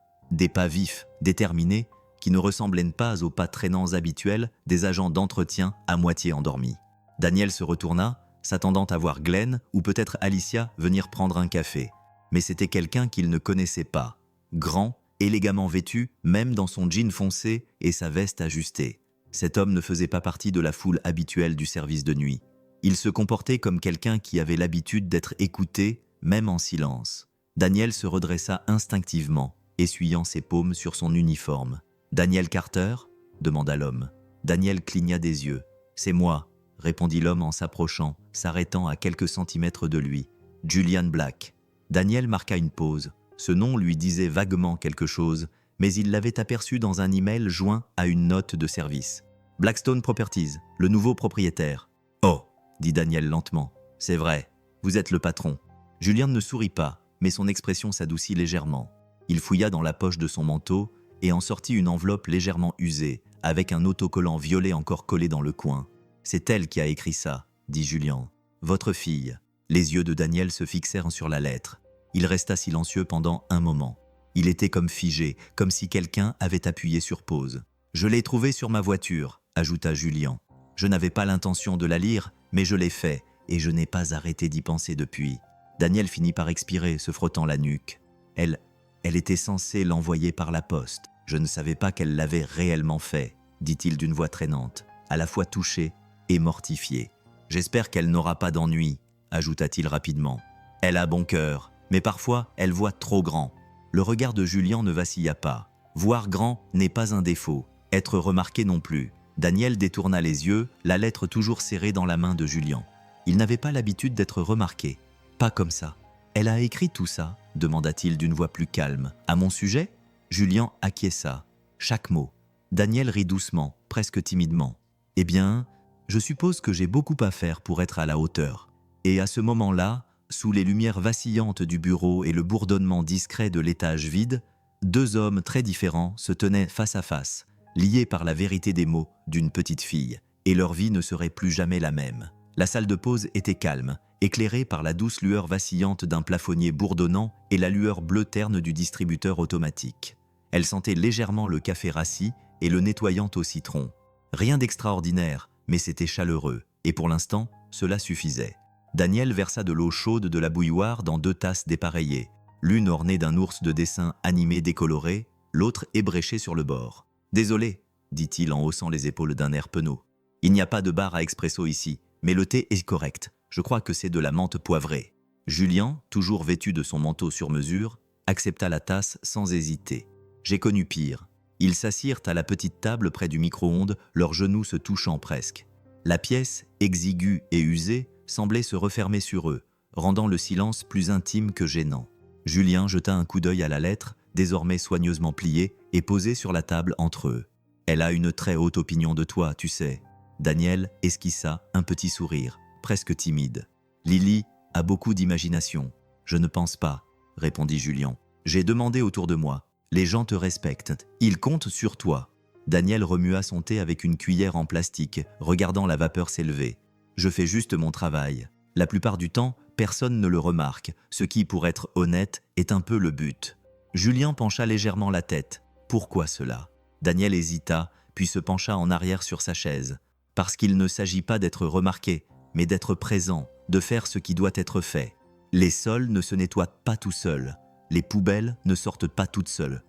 vifs, déterminés, qui ne ressemblaient pas aux pas traînants habituels des agents d'entretien à moitié endormis. Daniel se retourna, s'attendant à voir Glenn ou peut-être Alicia venir prendre un café. Mais c'était quelqu'un qu'il ne connaissait pas, grand, élégamment vêtu, même dans son jean foncé et sa veste ajustée. Cet homme ne faisait pas partie de la foule habituelle du service de nuit. Il se comportait comme quelqu'un qui avait l'habitude d'être écouté, même en silence. Daniel se redressa instinctivement, essuyant ses paumes sur son uniforme. « Daniel Carter ?» demanda l'homme. Daniel cligna des yeux. « C'est moi », répondit l'homme en s'approchant, s'arrêtant à quelques centimètres de lui. « Julian Black. » Daniel marqua une pause. Ce nom lui disait vaguement quelque chose, mais il l'avait aperçu dans un email joint à une note de service. « Blackstone Properties, le nouveau propriétaire. »« Oh !» dit Daniel lentement. « C'est vrai, vous êtes le patron. » Julian ne sourit pas, mais son expression s'adoucit légèrement. Il fouilla dans la poche de son manteau et en sortit une enveloppe légèrement usée, avec un autocollant violet encore collé dans le coin. « C'est elle qui a écrit ça, » dit Julian. « Votre fille. » Les yeux de Daniel se fixèrent sur la lettre. Il resta silencieux pendant un moment. Il était comme figé, comme si quelqu'un avait appuyé sur pause. « Je l'ai trouvée sur ma voiture, » ajouta Julian. « Je n'avais pas l'intention de la lire, mais je l'ai fait, et je n'ai pas arrêté d'y penser depuis. » Daniel finit par expirer, se frottant la nuque. Elle était censée l'envoyer par la poste. Je ne savais pas qu'elle l'avait réellement fait, dit-il d'une voix traînante, à la fois touché et mortifié. « J'espère qu'elle n'aura pas d'ennui », ajouta-t-il rapidement. « Elle a bon cœur, mais parfois elle voit trop grand. » Le regard de Julien ne vacilla pas. Voir grand n'est pas un défaut, être remarqué non plus. Daniel détourna les yeux, la lettre toujours serrée dans la main de Julien. Il n'avait pas l'habitude d'être remarqué. Pas comme ça. « Elle a écrit tout ça ?» demanda-t-il d'une voix plus calme. « À mon sujet ?» Julien acquiesça. Chaque mot. Daniel rit doucement, presque timidement. « Eh bien, je suppose que j'ai beaucoup à faire pour être à la hauteur. » Et à ce moment-là, sous les lumières vacillantes du bureau et le bourdonnement discret de l'étage vide, deux hommes très différents se tenaient face à face, liés par la vérité des mots d'une petite fille, et leur vie ne serait plus jamais la même. La salle de pause était calme, éclairée par la douce lueur vacillante d'un plafonnier bourdonnant et la lueur bleue terne du distributeur automatique. Elle sentait légèrement le café rassis et le nettoyant au citron. Rien d'extraordinaire, mais c'était chaleureux, et pour l'instant, cela suffisait. Daniel versa de l'eau chaude de la bouilloire dans 2 tasses dépareillées, l'une ornée d'un ours de dessin animé décoloré, l'autre ébréchée sur le bord. « Désolé, » dit-il en haussant les épaules d'un air penaud. « Il n'y a pas de bar à expresso ici, mais le thé est correct. Je crois que c'est de la menthe poivrée. » Julien, toujours vêtu de son manteau sur mesure, accepta la tasse sans hésiter. J'ai connu pire. Ils s'assirent à la petite table près du micro-ondes, leurs genoux se touchant presque. La pièce, exiguë et usée, semblait se refermer sur eux, rendant le silence plus intime que gênant. Julien jeta un coup d'œil à la lettre, désormais soigneusement pliée et posée sur la table entre eux. « Elle a une très haute opinion de toi, tu sais. » Daniel esquissa un petit sourire, presque timide. « Lily a beaucoup d'imagination. »« Je ne pense pas, » répondit Julien. « J'ai demandé autour de moi. Les gens te respectent. Ils comptent sur toi. » Daniel remua son thé avec une cuillère en plastique, regardant la vapeur s'élever. « Je fais juste mon travail. La plupart du temps, personne ne le remarque, ce qui, pour être honnête, est un peu le but. » Julien pencha légèrement la tête. Pourquoi cela? Daniel hésita, puis se pencha en arrière sur sa chaise. Parce qu'il ne s'agit pas d'être remarqué, mais d'être présent, de faire ce qui doit être fait. Les sols ne se nettoient pas tout seuls. Les poubelles ne sortent pas toutes seules.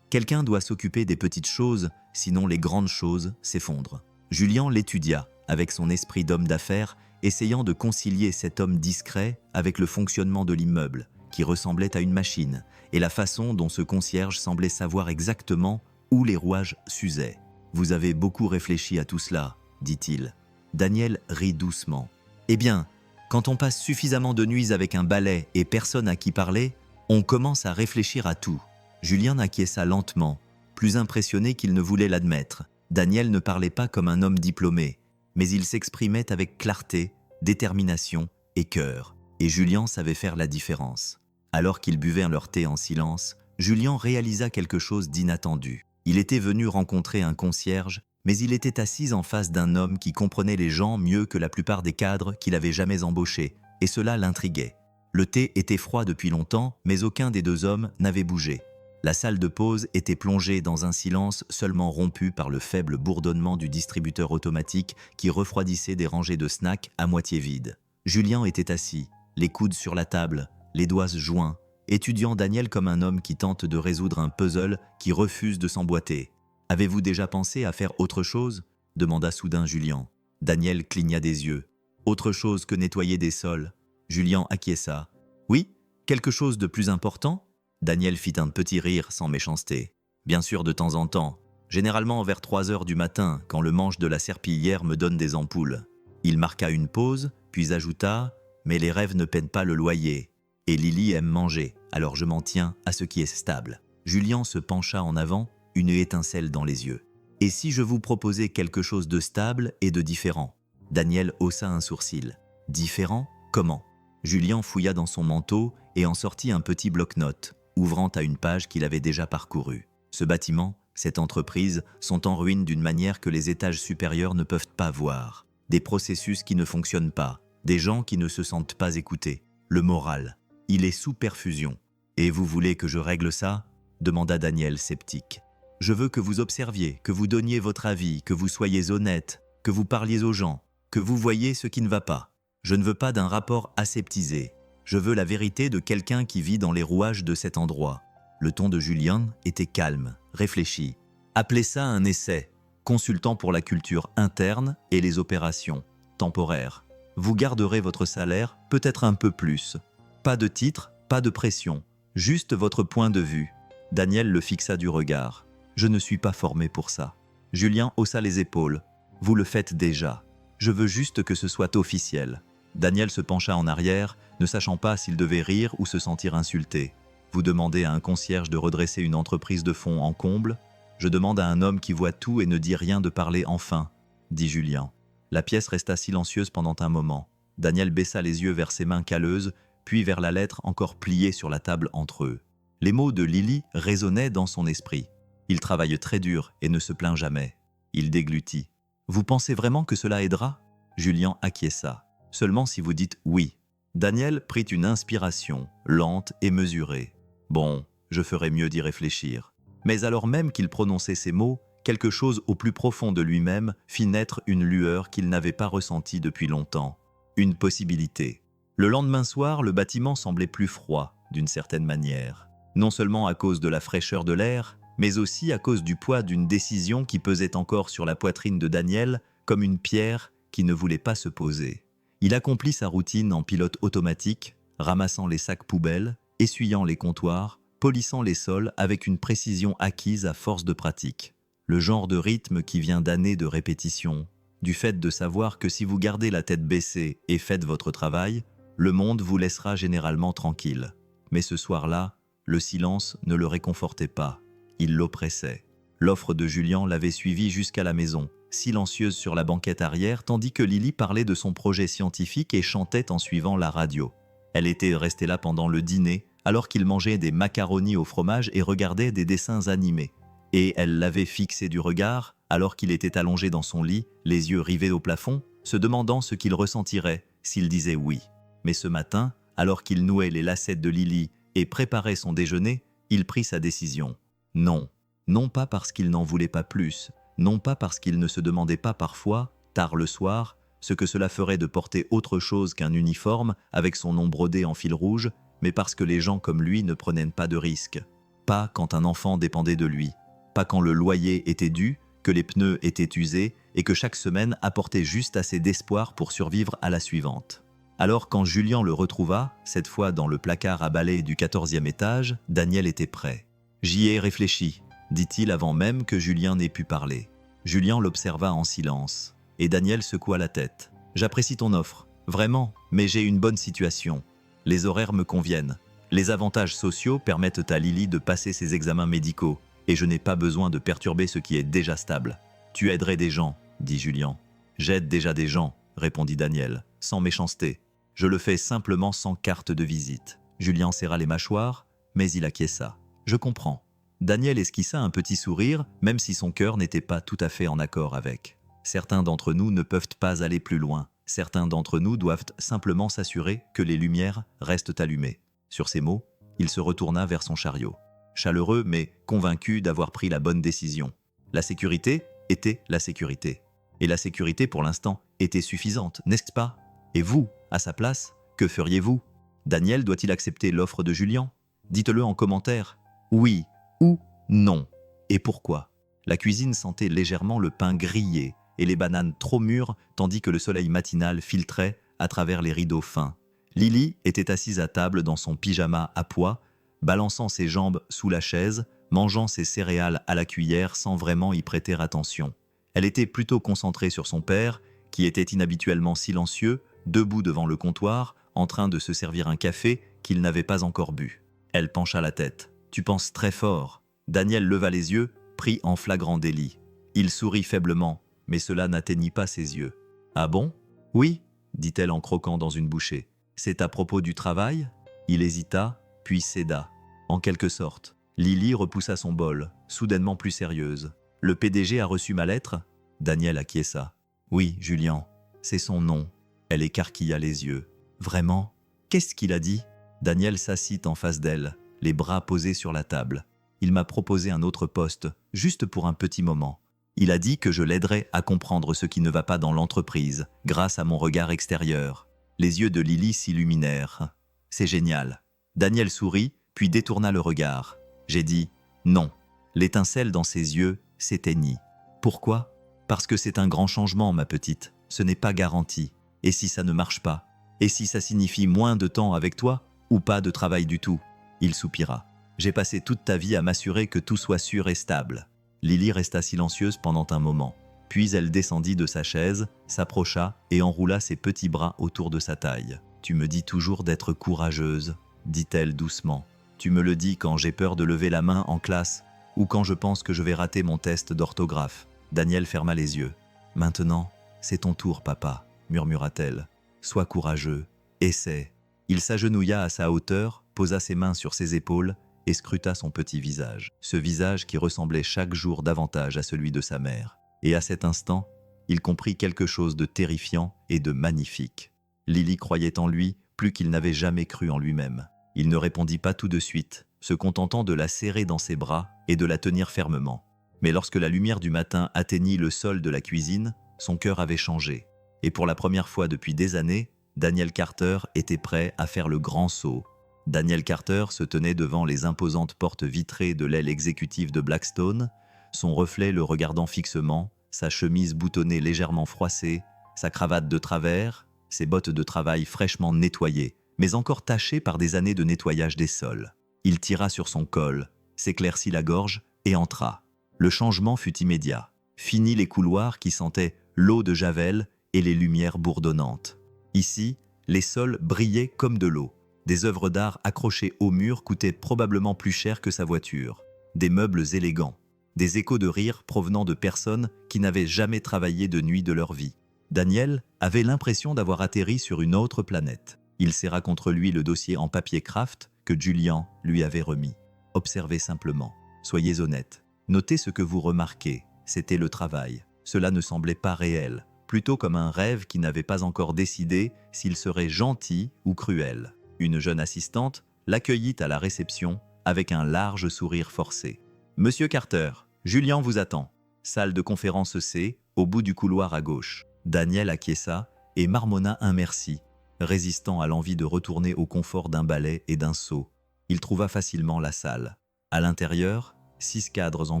Quelqu'un doit s'occuper des petites choses, sinon les grandes choses s'effondrent. Julien l'étudia, avec son esprit d'homme d'affaires, essayant de concilier cet homme discret avec le fonctionnement de l'immeuble, qui ressemblait à une machine, et la façon dont ce concierge semblait savoir exactement où les rouages s'usaient. « Vous avez beaucoup réfléchi à tout cela, » dit-il. Daniel rit doucement. « Eh bien, quand on passe suffisamment de nuits avec un balai et personne à qui parler, on commence à réfléchir à tout. » Julien acquiesça lentement, plus impressionné qu'il ne voulait l'admettre. Daniel ne parlait pas comme un homme diplômé, mais il s'exprimait avec clarté, détermination et cœur. Et Julien savait faire la différence. Alors qu'ils buvaient leur thé en silence, Julien réalisa quelque chose d'inattendu. Il était venu rencontrer un concierge, mais il était assis en face d'un homme qui comprenait les gens mieux que la plupart des cadres qu'il avait jamais embauchés, et cela l'intriguait. Le thé était froid depuis longtemps, mais aucun des deux hommes n'avait bougé. La salle de pause était plongée dans un silence seulement rompu par le faible bourdonnement du distributeur automatique qui refroidissait des rangées de snacks à moitié vides. Julien était assis, les coudes sur la table, les doigts joints, étudiant Daniel comme un homme qui tente de résoudre un puzzle qui refuse de s'emboîter. « Avez-vous déjà pensé à faire autre chose ?» demanda soudain Julien. Daniel cligna des yeux. « Autre chose que nettoyer des sols ?» Julien acquiesça. « Oui, quelque chose de plus important ?» Daniel fit un petit rire sans méchanceté. « Bien sûr, de temps en temps. Généralement vers 3 heures du matin, quand le manche de la serpillière me donne des ampoules. » Il marqua une pause, puis ajouta « Mais les rêves ne peinent pas le loyer. Et Lily aime manger, alors je m'en tiens à ce qui est stable. » Julien se pencha en avant, une étincelle dans les yeux. « Et si je vous proposais quelque chose de stable et de différent ?» Daniel haussa un sourcil. « Différent? Comment ?» Julien fouilla dans son manteau et en sortit un petit bloc-notes, ouvrant à une page qu'il avait déjà parcourue. Ce bâtiment, cette entreprise, sont en ruine d'une manière que les étages supérieurs ne peuvent pas voir. Des processus qui ne fonctionnent pas, des gens qui ne se sentent pas écoutés. Le moral, il est sous perfusion. « Et vous voulez que je règle ça ?» demanda Daniel sceptique. « Je veux que vous observiez, que vous donniez votre avis, que vous soyez honnête, que vous parliez aux gens, que vous voyiez ce qui ne va pas. Je ne veux pas d'un rapport aseptisé. Je veux la vérité de quelqu'un qui vit dans les rouages de cet endroit. » Le ton de Julien était calme, réfléchi. « Appelez ça un essai. consultant pour la culture interne et les opérations temporaires. Vous garderez votre salaire, peut-être un peu plus. Pas de titre, pas de pression, juste votre point de vue. Daniel le fixa du regard. Je ne suis pas formé pour ça. Julien haussa les épaules. Vous le faites déjà. Je veux juste que ce soit officiel. Daniel se pencha en arrière, ne sachant pas s'il devait rire ou se sentir insulté. Vous demandez à un concierge de redresser une entreprise de fonds en comble? Je demande à un homme qui voit tout et ne dit rien de parler enfin, dit Julien. La pièce resta silencieuse pendant un moment. Daniel baissa les yeux vers ses mains calleuses, puis vers la lettre encore pliée sur la table entre eux. Les mots de Lily résonnaient dans son esprit. Il travaille très dur et ne se plaint jamais. Il déglutit. Vous pensez vraiment que cela aidera? Julien acquiesça. Seulement si vous dites oui. Daniel prit une inspiration, lente et mesurée. Bon, je ferais mieux d'y réfléchir. Mais alors même qu'il prononçait ces mots, quelque chose au plus profond de lui-même fit naître une lueur qu'il n'avait pas ressentie depuis longtemps. Une possibilité. Le lendemain soir, le bâtiment semblait plus froid, d'une certaine manière. Non seulement à cause de la fraîcheur de l'air, mais aussi à cause du poids d'une décision qui pesait encore sur la poitrine de Daniel comme une pierre qui ne voulait pas se poser. Il accomplit sa routine en pilote automatique, ramassant les sacs poubelles, essuyant les comptoirs, polissant les sols avec une précision acquise à force de pratique. Le genre de rythme qui vient d'années de répétition, du fait de savoir que si vous gardez la tête baissée et faites votre travail, le monde vous laissera généralement tranquille. Mais ce soir-là, le silence ne le réconfortait pas, il l'oppressait. L'offre de Julien l'avait suivi jusqu'à la maison, silencieuse sur la banquette arrière, tandis que Lily parlait de son projet scientifique et chantait en suivant la radio. Elle était restée là pendant le dîner, alors qu'il mangeait des macaronis au fromage et regardait des dessins animés. Et elle l'avait fixé du regard, alors qu'il était allongé dans son lit, les yeux rivés au plafond, se demandant ce qu'il ressentirait s'il disait oui. Mais ce matin, alors qu'il nouait les lacets de Lily et préparait son déjeuner, il prit sa décision. Non. Non pas parce qu'il n'en voulait pas plus, non pas parce qu'il ne se demandait pas parfois, tard le soir, ce que cela ferait de porter autre chose qu'un uniforme avec son nom brodé en fil rouge, mais parce que les gens comme lui ne prenaient pas de risques. Pas quand un enfant dépendait de lui. Pas quand le loyer était dû, que les pneus étaient usés et que chaque semaine apportait juste assez d'espoir pour survivre à la suivante. Alors quand Julien le retrouva, cette fois dans le placard à balai du 14e étage, Daniel était prêt. « J'y ai réfléchi », dit-il avant même que Julien n'ait pu parler. Julien l'observa en silence, et Daniel secoua la tête. « J'apprécie ton offre, vraiment, mais j'ai une bonne situation. Les horaires me conviennent. Les avantages sociaux permettent à Lily de passer ses examens médicaux, et je n'ai pas besoin de perturber ce qui est déjà stable. Tu aiderais des gens, dit Julien. J'aide déjà des gens, répondit Daniel, sans méchanceté. Je le fais simplement sans carte de visite. Julien serra les mâchoires, mais il acquiesça. Je comprends. Daniel esquissa un petit sourire, même si son cœur n'était pas tout à fait en accord avec. Certains d'entre nous ne peuvent pas aller plus loin. Certains d'entre nous doivent simplement s'assurer que les lumières restent allumées. Sur ces mots, il se retourna vers son chariot. Chaleureux, mais convaincu d'avoir pris la bonne décision. La sécurité était la sécurité. Et la sécurité, pour l'instant, était suffisante, n'est-ce pas? Et vous, à sa place, que feriez-vous? Daniel doit-il accepter l'offre de Julien? Dites-le en commentaire. Oui ou non. Et pourquoi? La cuisine sentait légèrement le pain grillé et les bananes trop mûres, tandis que le soleil matinal filtrait à travers les rideaux fins. Lily était assise à table dans son pyjama à pois, balançant ses jambes sous la chaise, mangeant ses céréales à la cuillère sans vraiment y prêter attention. Elle était plutôt concentrée sur son père, qui était inhabituellement silencieux, debout devant le comptoir, en train de se servir un café qu'il n'avait pas encore bu. Elle pencha la tête. « Tu penses très fort. » Daniel leva les yeux, pris en flagrant délit. Il sourit faiblement, mais cela n'atteignit pas ses yeux. « Ah bon? » ?»« Oui, » dit-elle en croquant dans une bouchée. « C'est à propos du travail ?» Il hésita, puis céda. En quelque sorte. Lily repoussa son bol, soudainement plus sérieuse. « Le PDG a reçu ma lettre ?» Daniel acquiesça. « Oui, Julien, c'est son nom. » Elle écarquilla les yeux. « Vraiment? Qu'est-ce qu'il a dit ?» Daniel s'assit en face d'elle, les bras posés sur la table. « Il m'a proposé un autre poste, juste pour un petit moment. Il a dit que je l'aiderais à comprendre ce qui ne va pas dans l'entreprise, grâce à mon regard extérieur. » Les yeux de Lily s'illuminèrent. « C'est génial. » Daniel sourit, puis détourna le regard. J'ai dit « non ». L'étincelle dans ses yeux s'éteignit. « Pourquoi ?» Parce que c'est un grand changement, ma petite. Ce n'est pas garanti. Et si ça ne marche pas? Et si ça signifie moins de temps avec toi? Ou pas de travail du tout? Il soupira. J'ai passé toute ta vie à m'assurer que tout soit sûr et stable. Lily resta silencieuse pendant un moment. Puis elle descendit de sa chaise, s'approcha et enroula ses petits bras autour de sa taille. « Tu me dis toujours d'être courageuse, dit-elle doucement. Tu me le dis quand j'ai peur de lever la main en classe ou quand je pense que je vais rater mon test d'orthographe. » Daniel ferma les yeux. « Maintenant, c'est ton tour, papa, murmura-t-elle. Sois courageux, essaie. » Il s'agenouilla à sa hauteur, posa ses mains sur ses épaules et scruta son petit visage. Ce visage qui ressemblait chaque jour davantage à celui de sa mère. Et à cet instant, il comprit quelque chose de terrifiant et de magnifique. Lily croyait en lui plus qu'il n'avait jamais cru en lui-même. Il ne répondit pas tout de suite, se contentant de la serrer dans ses bras et de la tenir fermement. Mais lorsque la lumière du matin atteignit le sol de la cuisine, son cœur avait changé. Et pour la première fois depuis des années, Daniel Carter était prêt à faire le grand saut. Daniel Carter se tenait devant les imposantes portes vitrées de l'aile exécutive de Blackstone, son reflet le regardant fixement, sa chemise boutonnée légèrement froissée, sa cravate de travers, ses bottes de travail fraîchement nettoyées, mais encore tachées par des années de nettoyage des sols. Il tira sur son col, s'éclaircit la gorge et entra. Le changement fut immédiat. Fini les couloirs qui sentaient l'eau de Javel et les lumières bourdonnantes. Ici, les sols brillaient comme de l'eau. Des œuvres d'art accrochées au mur coûtaient probablement plus cher que sa voiture. Des meubles élégants. Des échos de rire provenant de personnes qui n'avaient jamais travaillé de nuit de leur vie. Daniel avait l'impression d'avoir atterri sur une autre planète. Il serra contre lui le dossier en papier craft que Julian lui avait remis. Observez simplement. Soyez honnête. Notez ce que vous remarquez. C'était le travail. Cela ne semblait pas réel, plutôt comme un rêve qui n'avait pas encore décidé s'il serait gentil ou cruel. Une jeune assistante l'accueillit à la réception avec un large sourire forcé. « Monsieur Carter, Julian vous attend. Salle de conférence C, au bout du couloir à gauche. » Daniel acquiesça et marmonna un merci, résistant à l'envie de retourner au confort d'un balai et d'un seau. Il trouva facilement la salle. À l'intérieur, 6 cadres en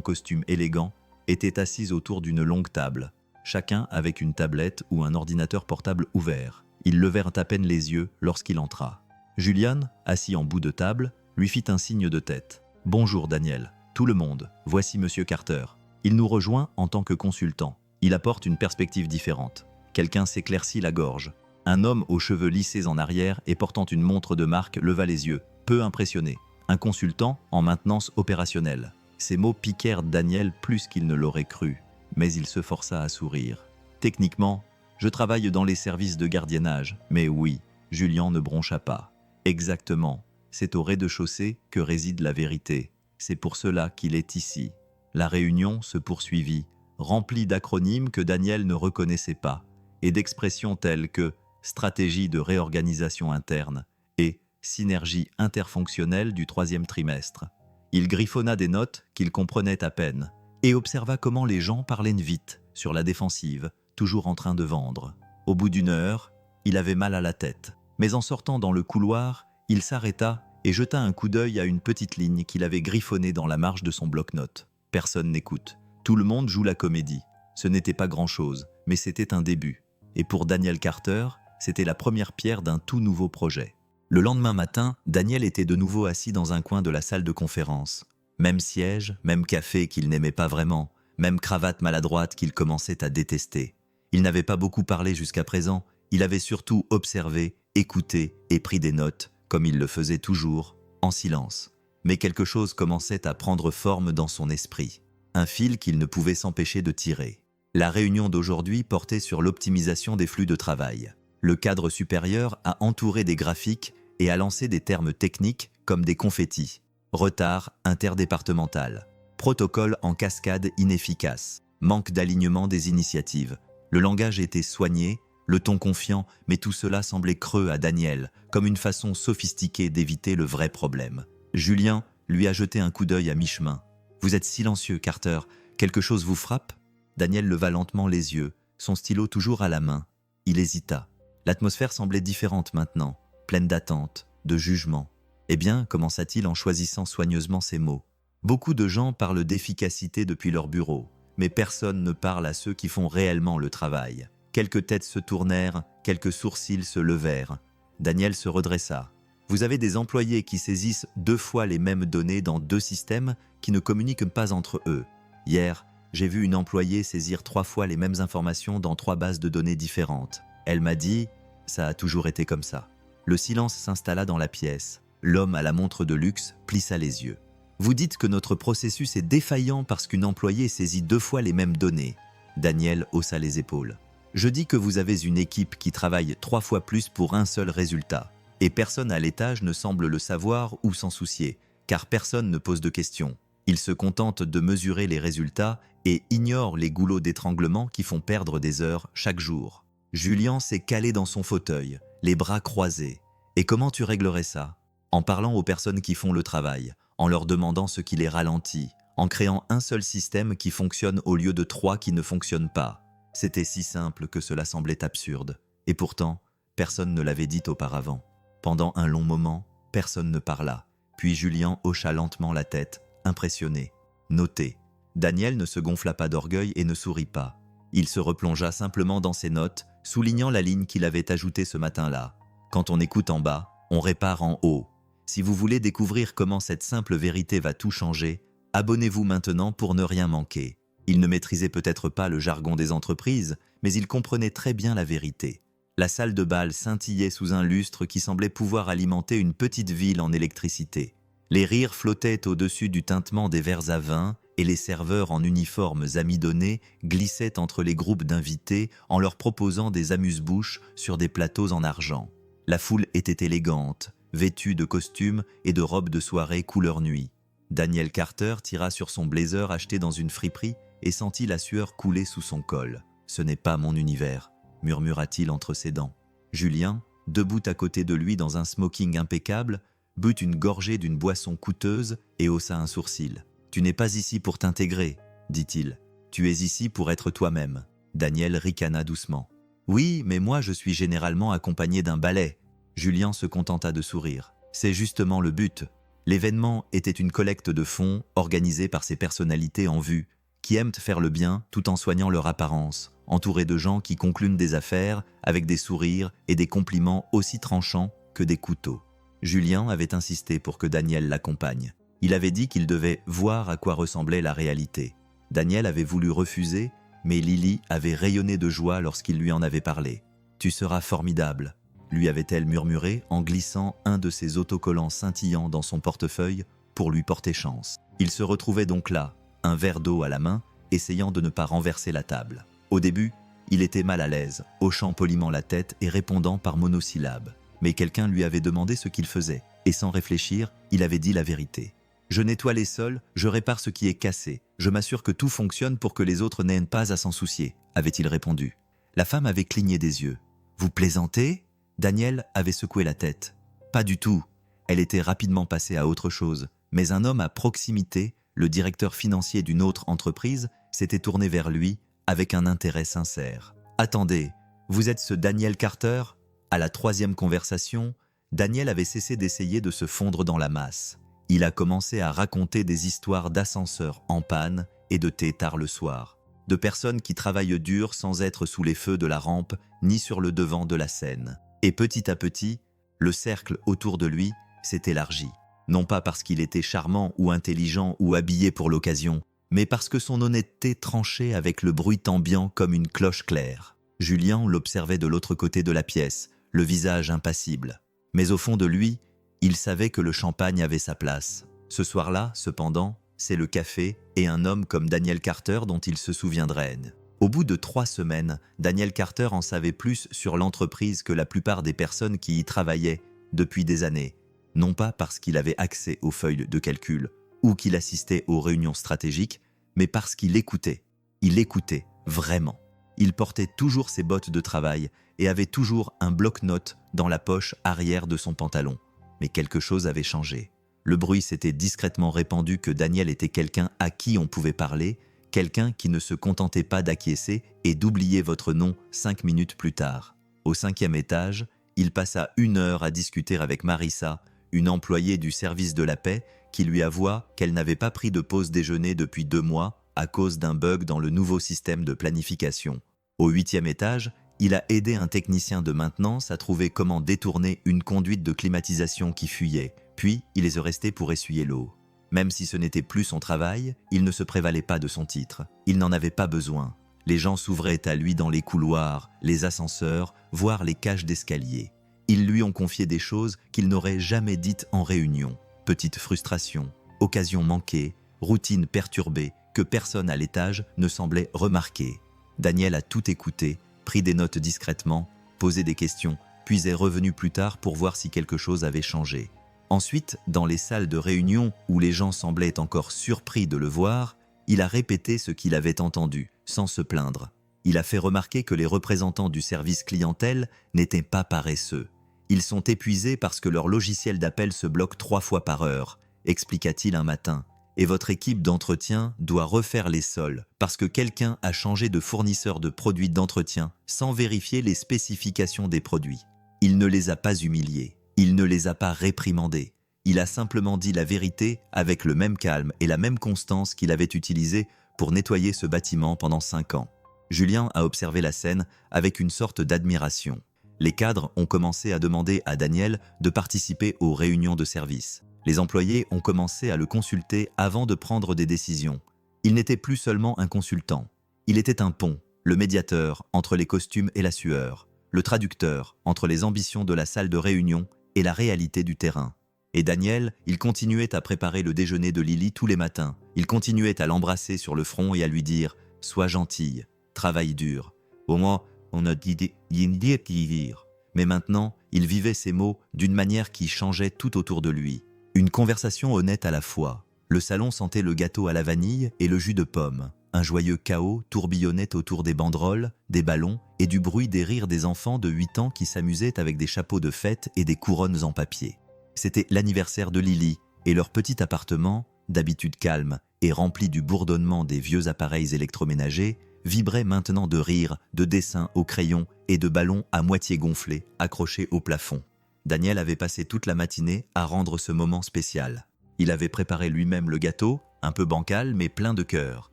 costume élégant étaient assis autour d'une longue table, chacun avec une tablette ou un ordinateur portable ouvert. Ils levèrent à peine les yeux lorsqu'il entra. Julian, assis en bout de table, lui fit un signe de tête. « Bonjour Daniel, tout le monde, voici Monsieur Carter. Il nous rejoint en tant que consultant. Il apporte une perspective différente. » Quelqu'un s'éclaircit la gorge. Un homme aux cheveux lissés en arrière et portant une montre de marque leva les yeux, peu impressionné. Un consultant en maintenance opérationnelle. Ces mots piquèrent Daniel plus qu'il ne l'aurait cru, mais il se força à sourire. « Techniquement, je travaille dans les services de gardiennage, mais oui, Julian ne broncha pas. Exactement, c'est au rez-de-chaussée que réside la vérité. C'est pour cela qu'il est ici. » La réunion se poursuivit, remplie d'acronymes que Daniel ne reconnaissait pas, et d'expressions telles que « stratégie de réorganisation interne » et « synergie interfonctionnelle du 3e trimestre ». Il griffonna des notes qu'il comprenait à peine, et observa comment les gens parlaient vite, sur la défensive, toujours en train de vendre. Au bout d'une heure, il avait mal à la tête, mais en sortant dans le couloir, il s'arrêta et jeta un coup d'œil à une petite ligne qu'il avait griffonnée dans la marge de son bloc-notes. Personne n'écoute. Tout le monde joue la comédie. Ce n'était pas grand-chose, mais c'était un début. Et pour Daniel Carter, c'était la première pierre d'un tout nouveau projet. Le lendemain matin, Daniel était de nouveau assis dans un coin de la salle de conférence. Même siège, même café qu'il n'aimait pas vraiment, même cravate maladroite qu'il commençait à détester. Il n'avait pas beaucoup parlé jusqu'à présent, il avait surtout observé, écouté et pris des notes, comme il le faisait toujours, en silence. Mais quelque chose commençait à prendre forme dans son esprit. Un fil qu'il ne pouvait s'empêcher de tirer. La réunion d'aujourd'hui portait sur l'optimisation des flux de travail. Le cadre supérieur a entouré des graphiques et a lancé des termes techniques comme des confettis. Retard interdépartemental. Protocole en cascade inefficace. Manque d'alignement des initiatives. Le langage était soigné, le ton confiant, mais tout cela semblait creux à Daniel, comme une façon sophistiquée d'éviter le vrai problème. Julien lui a jeté un coup d'œil à mi-chemin. « Vous êtes silencieux, Carter. Quelque chose vous frappe ?» Daniel leva lentement les yeux, son stylo toujours à la main. Il hésita. L'atmosphère semblait différente maintenant, pleine d'attente, de jugement. Eh bien, commença-t-il en choisissant soigneusement ses mots. Beaucoup de gens parlent d'efficacité depuis leur bureau, mais personne ne parle à ceux qui font réellement le travail. Quelques têtes se tournèrent, quelques sourcils se levèrent. Daniel se redressa. Vous avez des employés qui saisissent 2 fois les mêmes données dans 2 systèmes qui ne communiquent pas entre eux. Hier, j'ai vu une employée saisir 3 fois les mêmes informations dans 3 bases de données différentes. Elle m'a dit « ça a toujours été comme ça ». Le silence s'installa dans la pièce. L'homme à la montre de luxe plissa les yeux. Vous dites que notre processus est défaillant parce qu'une employée saisit 2 fois les mêmes données. Daniel haussa les épaules. Je dis que vous avez une équipe qui travaille 3 fois plus pour un seul résultat. Et personne à l'étage ne semble le savoir ou s'en soucier, car personne ne pose de questions. Ils se contentent de mesurer les résultats et ignorent les goulots d'étranglement qui font perdre des heures chaque jour. Julien s'est calé dans son fauteuil, les bras croisés. Et comment tu réglerais ça? En parlant aux personnes qui font le travail, en leur demandant ce qui les ralentit, en créant un seul système qui fonctionne au lieu de 3 qui ne fonctionnent pas. C'était si simple que cela semblait absurde. Et pourtant, personne ne l'avait dit auparavant. Pendant un long moment, personne ne parla. Puis Julien hocha lentement la tête, impressionné. Noté. Daniel ne se gonfla pas d'orgueil et ne sourit pas. Il se replongea simplement dans ses notes, soulignant la ligne qu'il avait ajoutée ce matin-là. Quand on écoute en bas, on répare en haut. Si vous voulez découvrir comment cette simple vérité va tout changer, abonnez-vous maintenant pour ne rien manquer. Il ne maîtrisait peut-être pas le jargon des entreprises, mais il comprenait très bien la vérité. La salle de bal scintillait sous un lustre qui semblait pouvoir alimenter une petite ville en électricité. Les rires flottaient au-dessus du tintement des verres à vin et les serveurs en uniformes amidonnés glissaient entre les groupes d'invités en leur proposant des amuse-bouches sur des plateaux en argent. La foule était élégante, vêtue de costumes et de robes de soirée couleur nuit. Daniel Carter tira sur son blazer acheté dans une friperie et sentit la sueur couler sous son col. « Ce n'est pas mon univers », murmura-t-il entre ses dents. Julien, debout à côté de lui dans un smoking impeccable, but une gorgée d'une boisson coûteuse et haussa un sourcil. « Tu n'es pas ici pour t'intégrer, dit-il. Tu es ici pour être toi-même. » Daniel ricana doucement. « Oui, mais moi je suis généralement accompagné d'un balai. » Julien se contenta de sourire. « C'est justement le but. » L'événement était une collecte de fonds organisée par ces personnalités en vue, qui aiment faire le bien tout en soignant leur apparence, entourés de gens qui concluent des affaires avec des sourires et des compliments aussi tranchants que des couteaux. Julien avait insisté pour que Daniel l'accompagne. Il avait dit qu'il devait voir à quoi ressemblait la réalité. Daniel avait voulu refuser, mais Lily avait rayonné de joie lorsqu'il lui en avait parlé. « Tu seras formidable », lui avait-elle murmuré en glissant un de ses autocollants scintillants dans son portefeuille pour lui porter chance. Il se retrouvait donc là, un verre d'eau à la main, essayant de ne pas renverser la table. Au début, il était mal à l'aise, hochant poliment la tête et répondant par monosyllabes. Mais quelqu'un lui avait demandé ce qu'il faisait, et sans réfléchir, il avait dit la vérité. « Je nettoie les sols, je répare ce qui est cassé, je m'assure que tout fonctionne pour que les autres n'aient pas à s'en soucier », avait-il répondu. La femme avait cligné des yeux. « Vous plaisantez ?» Daniel avait secoué la tête. « Pas du tout. » Elle était rapidement passée à autre chose, mais un homme à proximité, le directeur financier d'une autre entreprise, s'était tourné vers lui avec un intérêt sincère. « Attendez, vous êtes ce Daniel Carter ?» À la 3e conversation, Daniel avait cessé d'essayer de se fondre dans la masse. Il a commencé à raconter des histoires d'ascenseurs en panne et de thé tard le soir, de personnes qui travaillent dur sans être sous les feux de la rampe ni sur le devant de la scène. Et petit à petit, le cercle autour de lui s'est élargi. Non pas parce qu'il était charmant ou intelligent ou habillé pour l'occasion, mais parce que son honnêteté tranchait avec le bruit ambiant comme une cloche claire. Julien l'observait de l'autre côté de la pièce, le visage impassible. Mais au fond de lui, il savait que le champagne avait sa place. Ce soir-là, cependant, c'est le café et un homme comme Daniel Carter dont il se souviendrait. Au bout de 3 semaines, Daniel Carter en savait plus sur l'entreprise que la plupart des personnes qui y travaillaient depuis des années. Non pas parce qu'il avait accès aux feuilles de calcul ou qu'il assistait aux réunions stratégiques, mais parce qu'il écoutait. Il écoutait, vraiment. Il portait toujours ses bottes de travail et avait toujours un bloc-notes dans la poche arrière de son pantalon. Mais quelque chose avait changé. Le bruit s'était discrètement répandu que Daniel était quelqu'un à qui on pouvait parler, quelqu'un qui ne se contentait pas d'acquiescer et d'oublier votre nom 5 minutes plus tard. Au 5e étage, il passa 1 heure à discuter avec Marissa, une employée du service de la paix, qui lui avoua qu'elle n'avait pas pris de pause déjeuner depuis 2 mois à cause d'un bug dans le nouveau système de planification. Au 8e étage, il a aidé un technicien de maintenance à trouver comment détourner une conduite de climatisation qui fuyait, puis il est resté pour essuyer l'eau. Même si ce n'était plus son travail, il ne se prévalait pas de son titre. Il n'en avait pas besoin. Les gens s'ouvraient à lui dans les couloirs, les ascenseurs, voire les cages d'escalier. Ils lui ont confié des choses qu'il n'aurait jamais dites en réunion. Petites frustrations, occasions manquées, routines perturbées que personne à l'étage ne semblait remarquer. Daniel a tout écouté, pris des notes discrètement, posé des questions, puis est revenu plus tard pour voir si quelque chose avait changé. Ensuite, dans les salles de réunion où les gens semblaient encore surpris de le voir, il a répété ce qu'il avait entendu, sans se plaindre. Il a fait remarquer que les représentants du service clientèle n'étaient pas paresseux. Ils sont épuisés parce que leur logiciel d'appel se bloque 3 fois par heure, expliqua-t-il un matin. Et votre équipe d'entretien doit refaire les sols parce que quelqu'un a changé de fournisseur de produits d'entretien sans vérifier les spécifications des produits. Il ne les a pas humiliés, il ne les a pas réprimandés. Il a simplement dit la vérité avec le même calme et la même constance qu'il avait utilisé pour nettoyer ce bâtiment pendant 5 ans. Julien a observé la scène avec une sorte d'admiration. Les cadres ont commencé à demander à Daniel de participer aux réunions de service. Les employés ont commencé à le consulter avant de prendre des décisions. Il n'était plus seulement un consultant. Il était un pont, le médiateur entre les costumes et la sueur, le traducteur entre les ambitions de la salle de réunion et la réalité du terrain. Et Daniel, il continuait à préparer le déjeuner de Lily tous les matins. Il continuait à l'embrasser sur le front et à lui dire « Sois gentille, travaille dur. » Au moins, on a dit dire. Mais maintenant, il vivait ces mots d'une manière qui changeait tout autour de lui. Une conversation honnête à la fois. Le salon sentait le gâteau à la vanille et le jus de pomme. Un joyeux chaos tourbillonnait autour des banderoles, des ballons et du bruit des rires des enfants de 8 ans qui s'amusaient avec des chapeaux de fête et des couronnes en papier. C'était l'anniversaire de Lily et leur petit appartement, d'habitude calme et rempli du bourdonnement des vieux appareils électroménagers, vibrait maintenant de rires, de dessins au crayon et de ballons à moitié gonflés, accrochés au plafond. Daniel avait passé toute la matinée à rendre ce moment spécial. Il avait préparé lui-même le gâteau, un peu bancal mais plein de cœur,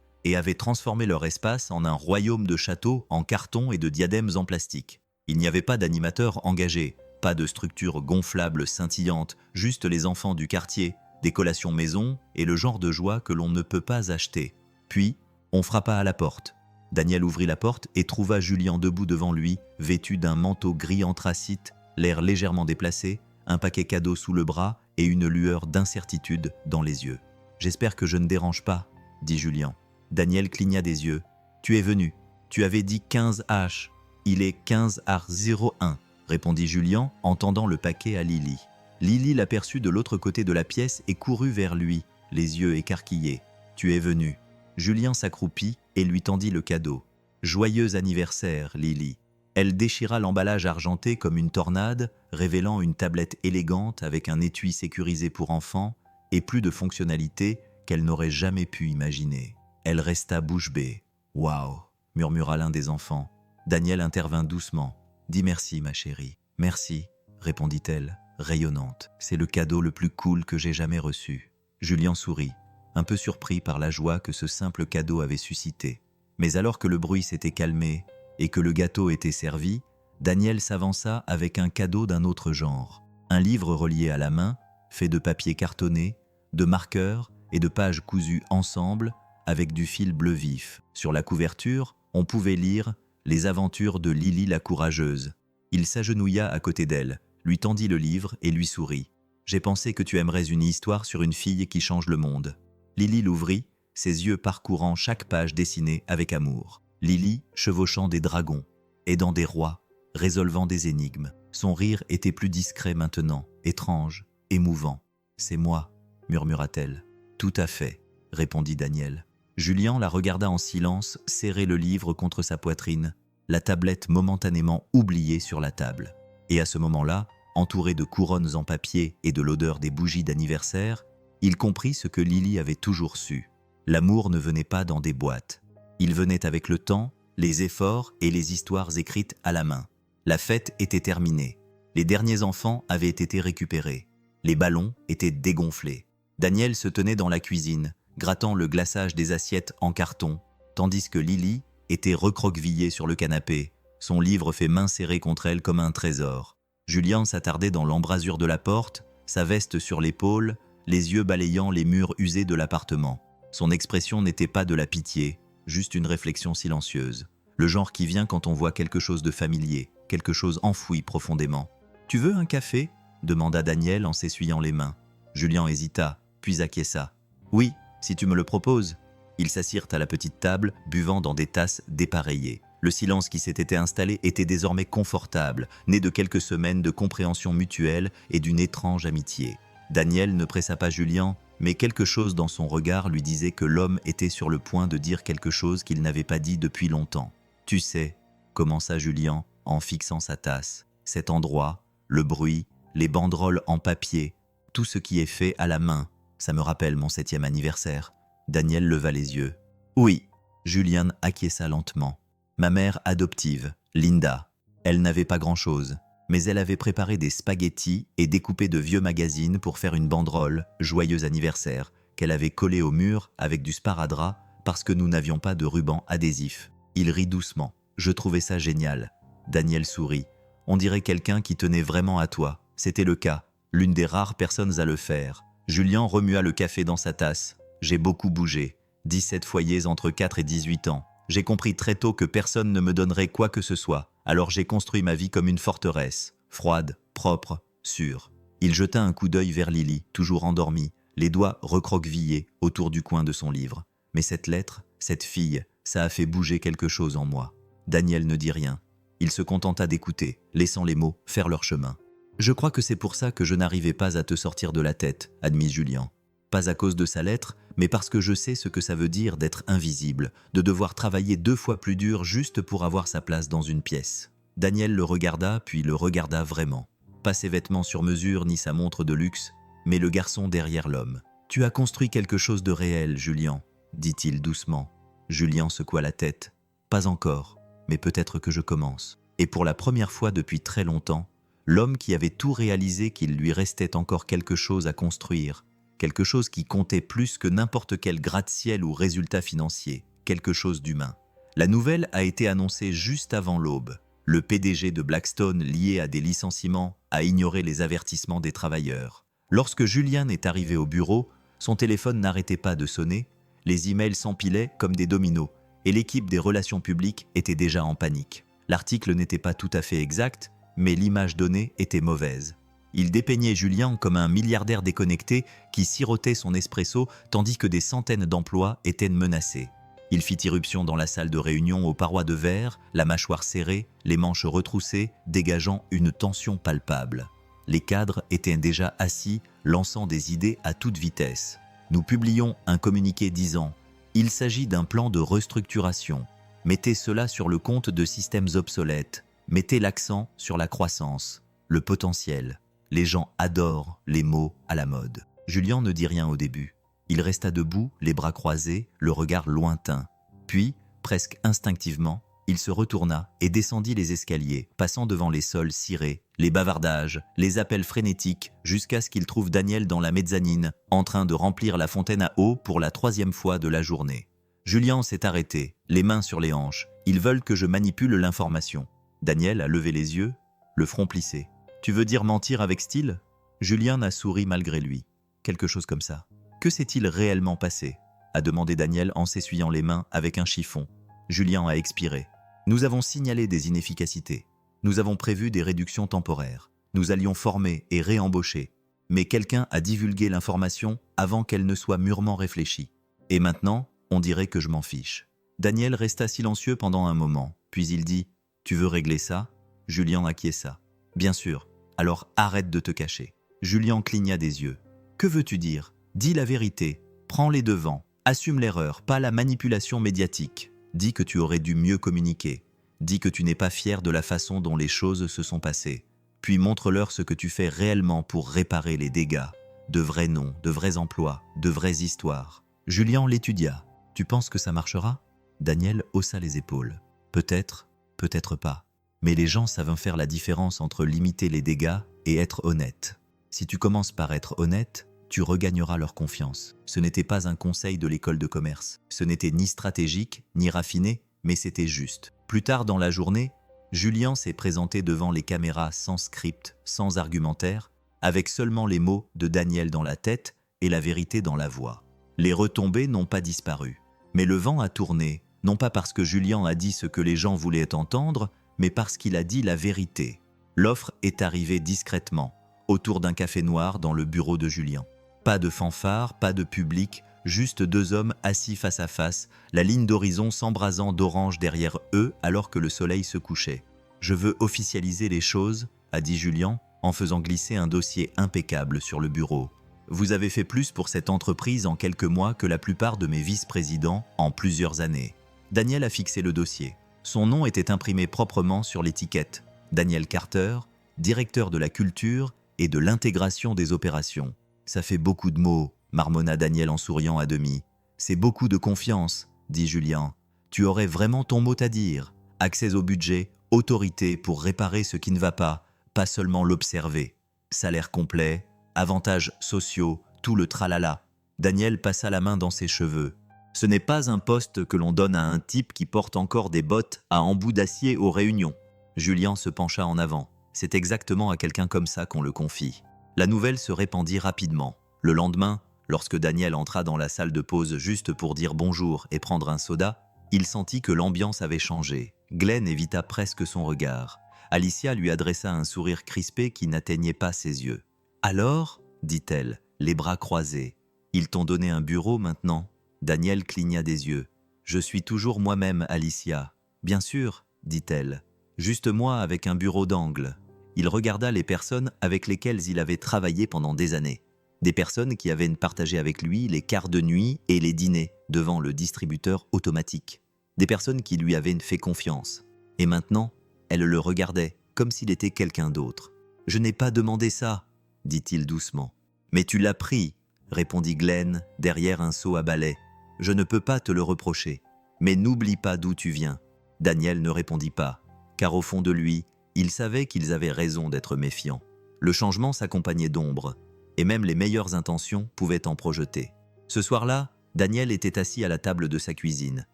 et avait transformé leur espace en un royaume de châteaux en carton et de diadèmes en plastique. Il n'y avait pas d'animateur engagé, pas de structure gonflable scintillante, juste les enfants du quartier, des collations maison et le genre de joie que l'on ne peut pas acheter. Puis, on frappa à la porte. Daniel ouvrit la porte et trouva Julien debout devant lui, vêtu d'un manteau gris anthracite, l'air légèrement déplacé, un paquet cadeau sous le bras et une lueur d'incertitude dans les yeux. « J'espère que je ne dérange pas, » dit Julien. Daniel cligna des yeux. « Tu es venu. Tu avais dit 15H. Il est 15H01, répondit Julien en tendant le paquet à Lily. Lily l'aperçut de l'autre côté de la pièce et courut vers lui, les yeux écarquillés. « Tu es venu. » Julien s'accroupit et lui tendit le cadeau. « Joyeux anniversaire, Lily. » Elle déchira l'emballage argenté comme une tornade, révélant une tablette élégante avec un étui sécurisé pour enfants et plus de fonctionnalités qu'elle n'aurait jamais pu imaginer. Elle resta bouche bée. « Waouh !» murmura l'un des enfants. Daniel intervint doucement. « Dis merci, ma chérie. »« Merci, » répondit-elle, rayonnante. « C'est le cadeau le plus cool que j'ai jamais reçu. » Julien sourit, un peu surpris par la joie que ce simple cadeau avait suscité. Mais alors que le bruit s'était calmé et que le gâteau était servi, Daniel s'avança avec un cadeau d'un autre genre. Un livre relié à la main, fait de papier cartonné, de marqueurs et de pages cousues ensemble avec du fil bleu vif. Sur la couverture, on pouvait lire « Les aventures de Lily la courageuse ». Il s'agenouilla à côté d'elle, lui tendit le livre et lui sourit. « J'ai pensé que tu aimerais une histoire sur une fille qui change le monde. » Lily l'ouvrit, ses yeux parcourant chaque page dessinée avec amour. Lily chevauchant des dragons, aidant des rois, résolvant des énigmes. Son rire était plus discret maintenant, étrange, émouvant. « C'est moi, » murmura-t-elle. « Tout à fait, » répondit Daniel. Julien la regarda en silence serrer le livre contre sa poitrine, la tablette momentanément oubliée sur la table. Et à ce moment-là, entouré de couronnes en papier et de l'odeur des bougies d'anniversaire, il comprit ce que Lily avait toujours su. L'amour ne venait pas dans des boîtes. Il venait avec le temps, les efforts et les histoires écrites à la main. La fête était terminée. Les derniers enfants avaient été récupérés. Les ballons étaient dégonflés. Daniel se tenait dans la cuisine, grattant le glaçage des assiettes en carton, tandis que Lily était recroquevillée sur le canapé, son livre fait main serrée contre elle comme un trésor. Julien s'attardait dans l'embrasure de la porte, sa veste sur l'épaule, les yeux balayant les murs usés de l'appartement. Son expression n'était pas de la pitié, juste une réflexion silencieuse. Le genre qui vient quand on voit quelque chose de familier, quelque chose enfoui profondément. « Tu veux un café ?» demanda Daniel en s'essuyant les mains. Julien hésita, puis acquiesça. « Oui, si tu me le proposes. » Ils s'assirent à la petite table, buvant dans des tasses dépareillées. Le silence qui s'était installé était désormais confortable, né de quelques semaines de compréhension mutuelle et d'une étrange amitié. Daniel ne pressa pas Julien, mais quelque chose dans son regard lui disait que l'homme était sur le point de dire quelque chose qu'il n'avait pas dit depuis longtemps. « Tu sais, » commença Julien en fixant sa tasse, « cet endroit, le bruit, les banderoles en papier, tout ce qui est fait à la main, ça me rappelle mon 7e anniversaire. » Daniel leva les yeux. « Oui. » Julien acquiesça lentement. « Ma mère adoptive, Linda. Elle n'avait pas grand-chose, mais elle avait préparé des spaghettis et découpé de vieux magazines pour faire une banderole « Joyeux anniversaire » qu'elle avait collée au mur avec du sparadrap parce que nous n'avions pas de ruban adhésif. Il rit doucement. Je trouvais ça génial. Daniel sourit. On dirait quelqu'un qui tenait vraiment à toi. C'était le cas, l'une des rares personnes à le faire. Julien remua le café dans sa tasse. J'ai beaucoup bougé. 17 foyers entre 4 et 18 ans. J'ai compris très tôt que personne ne me donnerait quoi que ce soit. Alors j'ai construit ma vie comme une forteresse. Froide, propre, sûre. Il jeta un coup d'œil vers Lily, toujours endormie, les doigts recroquevillés autour du coin de son livre. Mais cette lettre, cette fille, ça a fait bouger quelque chose en moi. Daniel ne dit rien. Il se contenta d'écouter, laissant les mots faire leur chemin. « Je crois que c'est pour ça que je n'arrivais pas à te sortir de la tête, » admit Julien. Pas à cause de sa lettre, mais parce que je sais ce que ça veut dire d'être invisible, de devoir travailler 2 fois plus dur juste pour avoir sa place dans une pièce. Daniel le regarda, puis le regarda vraiment. Pas ses vêtements sur mesure ni sa montre de luxe, mais le garçon derrière l'homme. « Tu as construit quelque chose de réel, Julien, » dit-il doucement. Julien secoua la tête. « Pas encore, mais peut-être que je commence. » Et pour la première fois depuis très longtemps, l'homme qui avait tout réalisé qu'il lui restait encore quelque chose à construire, quelque chose qui comptait plus que n'importe quel gratte-ciel ou résultat financier, quelque chose d'humain. La nouvelle a été annoncée juste avant l'aube. Le PDG de Blackstone, lié à des licenciements, a ignoré les avertissements des travailleurs. Lorsque Julien est arrivé au bureau, son téléphone n'arrêtait pas de sonner, les emails s'empilaient comme des dominos, et l'équipe des relations publiques était déjà en panique. L'article n'était pas tout à fait exact, mais l'image donnée était mauvaise. Il dépeignait Julien comme un milliardaire déconnecté qui sirotait son espresso tandis que des centaines d'emplois étaient menacés. Il fit irruption dans la salle de réunion aux parois de verre, la mâchoire serrée, les manches retroussées, dégageant une tension palpable. Les cadres étaient déjà assis, lançant des idées à toute vitesse. Nous publions un communiqué disant « Il s'agit d'un plan de restructuration. Mettez cela sur le compte de systèmes obsolètes. Mettez l'accent sur la croissance, le potentiel. » Les gens adorent les mots à la mode. Julien ne dit rien au début. Il resta debout, les bras croisés, le regard lointain. Puis, presque instinctivement, il se retourna et descendit les escaliers, passant devant les sols cirés, les bavardages, les appels frénétiques, jusqu'à ce qu'il trouve Daniel dans la mezzanine, en train de remplir la fontaine à eau pour la 3e fois de la journée. Julien s'est arrêté, les mains sur les hanches. Ils veulent que je manipule l'information. Daniel a levé les yeux, le front plissé. Tu veux dire mentir avec style ? Julien a souri malgré lui. Quelque chose comme ça. Que s'est-il réellement passé ? A demandé Daniel en s'essuyant les mains avec un chiffon. Julien a expiré. Nous avons signalé des inefficacités. Nous avons prévu des réductions temporaires. Nous allions former et réembaucher. Mais quelqu'un a divulgué l'information avant qu'elle ne soit mûrement réfléchie. Et maintenant, on dirait que je m'en fiche. Daniel resta silencieux pendant un moment. Puis il dit « Tu veux régler ça ?» Julien acquiesça. « Bien sûr. Alors arrête de te cacher. » Julien cligna des yeux. « Que veux-tu dire ? Dis la vérité. Prends les devants. Assume l'erreur, pas la manipulation médiatique. Dis que tu aurais dû mieux communiquer. Dis que tu n'es pas fier de la façon dont les choses se sont passées. Puis montre-leur ce que tu fais réellement pour réparer les dégâts. De vrais noms, de vrais emplois, de vraies histoires. » Julien l'étudia. « Tu penses que ça marchera ?» Daniel haussa les épaules. « Peut-être, peut-être pas. Mais les gens savent faire la différence entre limiter les dégâts et être honnête. Si tu commences par être honnête, tu regagneras leur confiance. Ce n'était pas un conseil de l'école de commerce. Ce n'était ni stratégique, ni raffiné, mais c'était juste. Plus tard dans la journée, Julien s'est présenté devant les caméras sans script, sans argumentaire, avec seulement les mots de Daniel dans la tête et la vérité dans la voix. Les retombées n'ont pas disparu. Mais le vent a tourné, non pas parce que Julien a dit ce que les gens voulaient entendre, mais parce qu'il a dit la vérité. L'offre est arrivée discrètement, autour d'un café noir dans le bureau de Julien. Pas de fanfare, pas de public, juste deux hommes assis face à face, la ligne d'horizon s'embrasant d'orange derrière eux alors que le soleil se couchait. « Je veux officialiser les choses », a dit Julien, en faisant glisser un dossier impeccable sur le bureau. « Vous avez fait plus pour cette entreprise en quelques mois que la plupart de mes vice-présidents en plusieurs années. » Daniel a fixé le dossier. Son nom était imprimé proprement sur l'étiquette. Daniel Carter, directeur de la culture et de l'intégration des opérations. « Ça fait beaucoup de mots », marmonna Daniel en souriant à demi. « C'est beaucoup de confiance », dit Julien. « Tu aurais vraiment ton mot à dire. Accès au budget, autorité pour réparer ce qui ne va pas seulement l'observer. Salaire complet, avantages sociaux, tout le tralala. » Daniel passa la main dans ses cheveux. « Ce n'est pas un poste que l'on donne à un type qui porte encore des bottes à embout d'acier aux réunions. » Julien se pencha en avant. C'est exactement à quelqu'un comme ça qu'on le confie. La nouvelle se répandit rapidement. Le lendemain, lorsque Daniel entra dans la salle de pause juste pour dire bonjour et prendre un soda, il sentit que l'ambiance avait changé. Glenn évita presque son regard. Alicia lui adressa un sourire crispé qui n'atteignait pas ses yeux. « Alors ?» dit-elle, les bras croisés. « Ils t'ont donné un bureau maintenant ?» Daniel cligna des yeux. « Je suis toujours moi-même, Alicia. »« Bien sûr, » dit-elle. « Juste moi avec un bureau d'angle. » Il regarda les personnes avec lesquelles il avait travaillé pendant des années. Des personnes qui avaient partagé avec lui les quarts de nuit et les dîners devant le distributeur automatique. Des personnes qui lui avaient fait confiance. Et maintenant, elle le regardait comme s'il était quelqu'un d'autre. « Je n'ai pas demandé ça, » dit-il doucement. « Mais tu l'as pris, » répondit Glenn derrière un seau à balai. « Je ne peux pas te le reprocher. Mais n'oublie pas d'où tu viens. » Daniel ne répondit pas, car au fond de lui, il savait qu'ils avaient raison d'être méfiants. Le changement s'accompagnait d'ombre, et même les meilleures intentions pouvaient en projeter. Ce soir-là, Daniel était assis à la table de sa cuisine,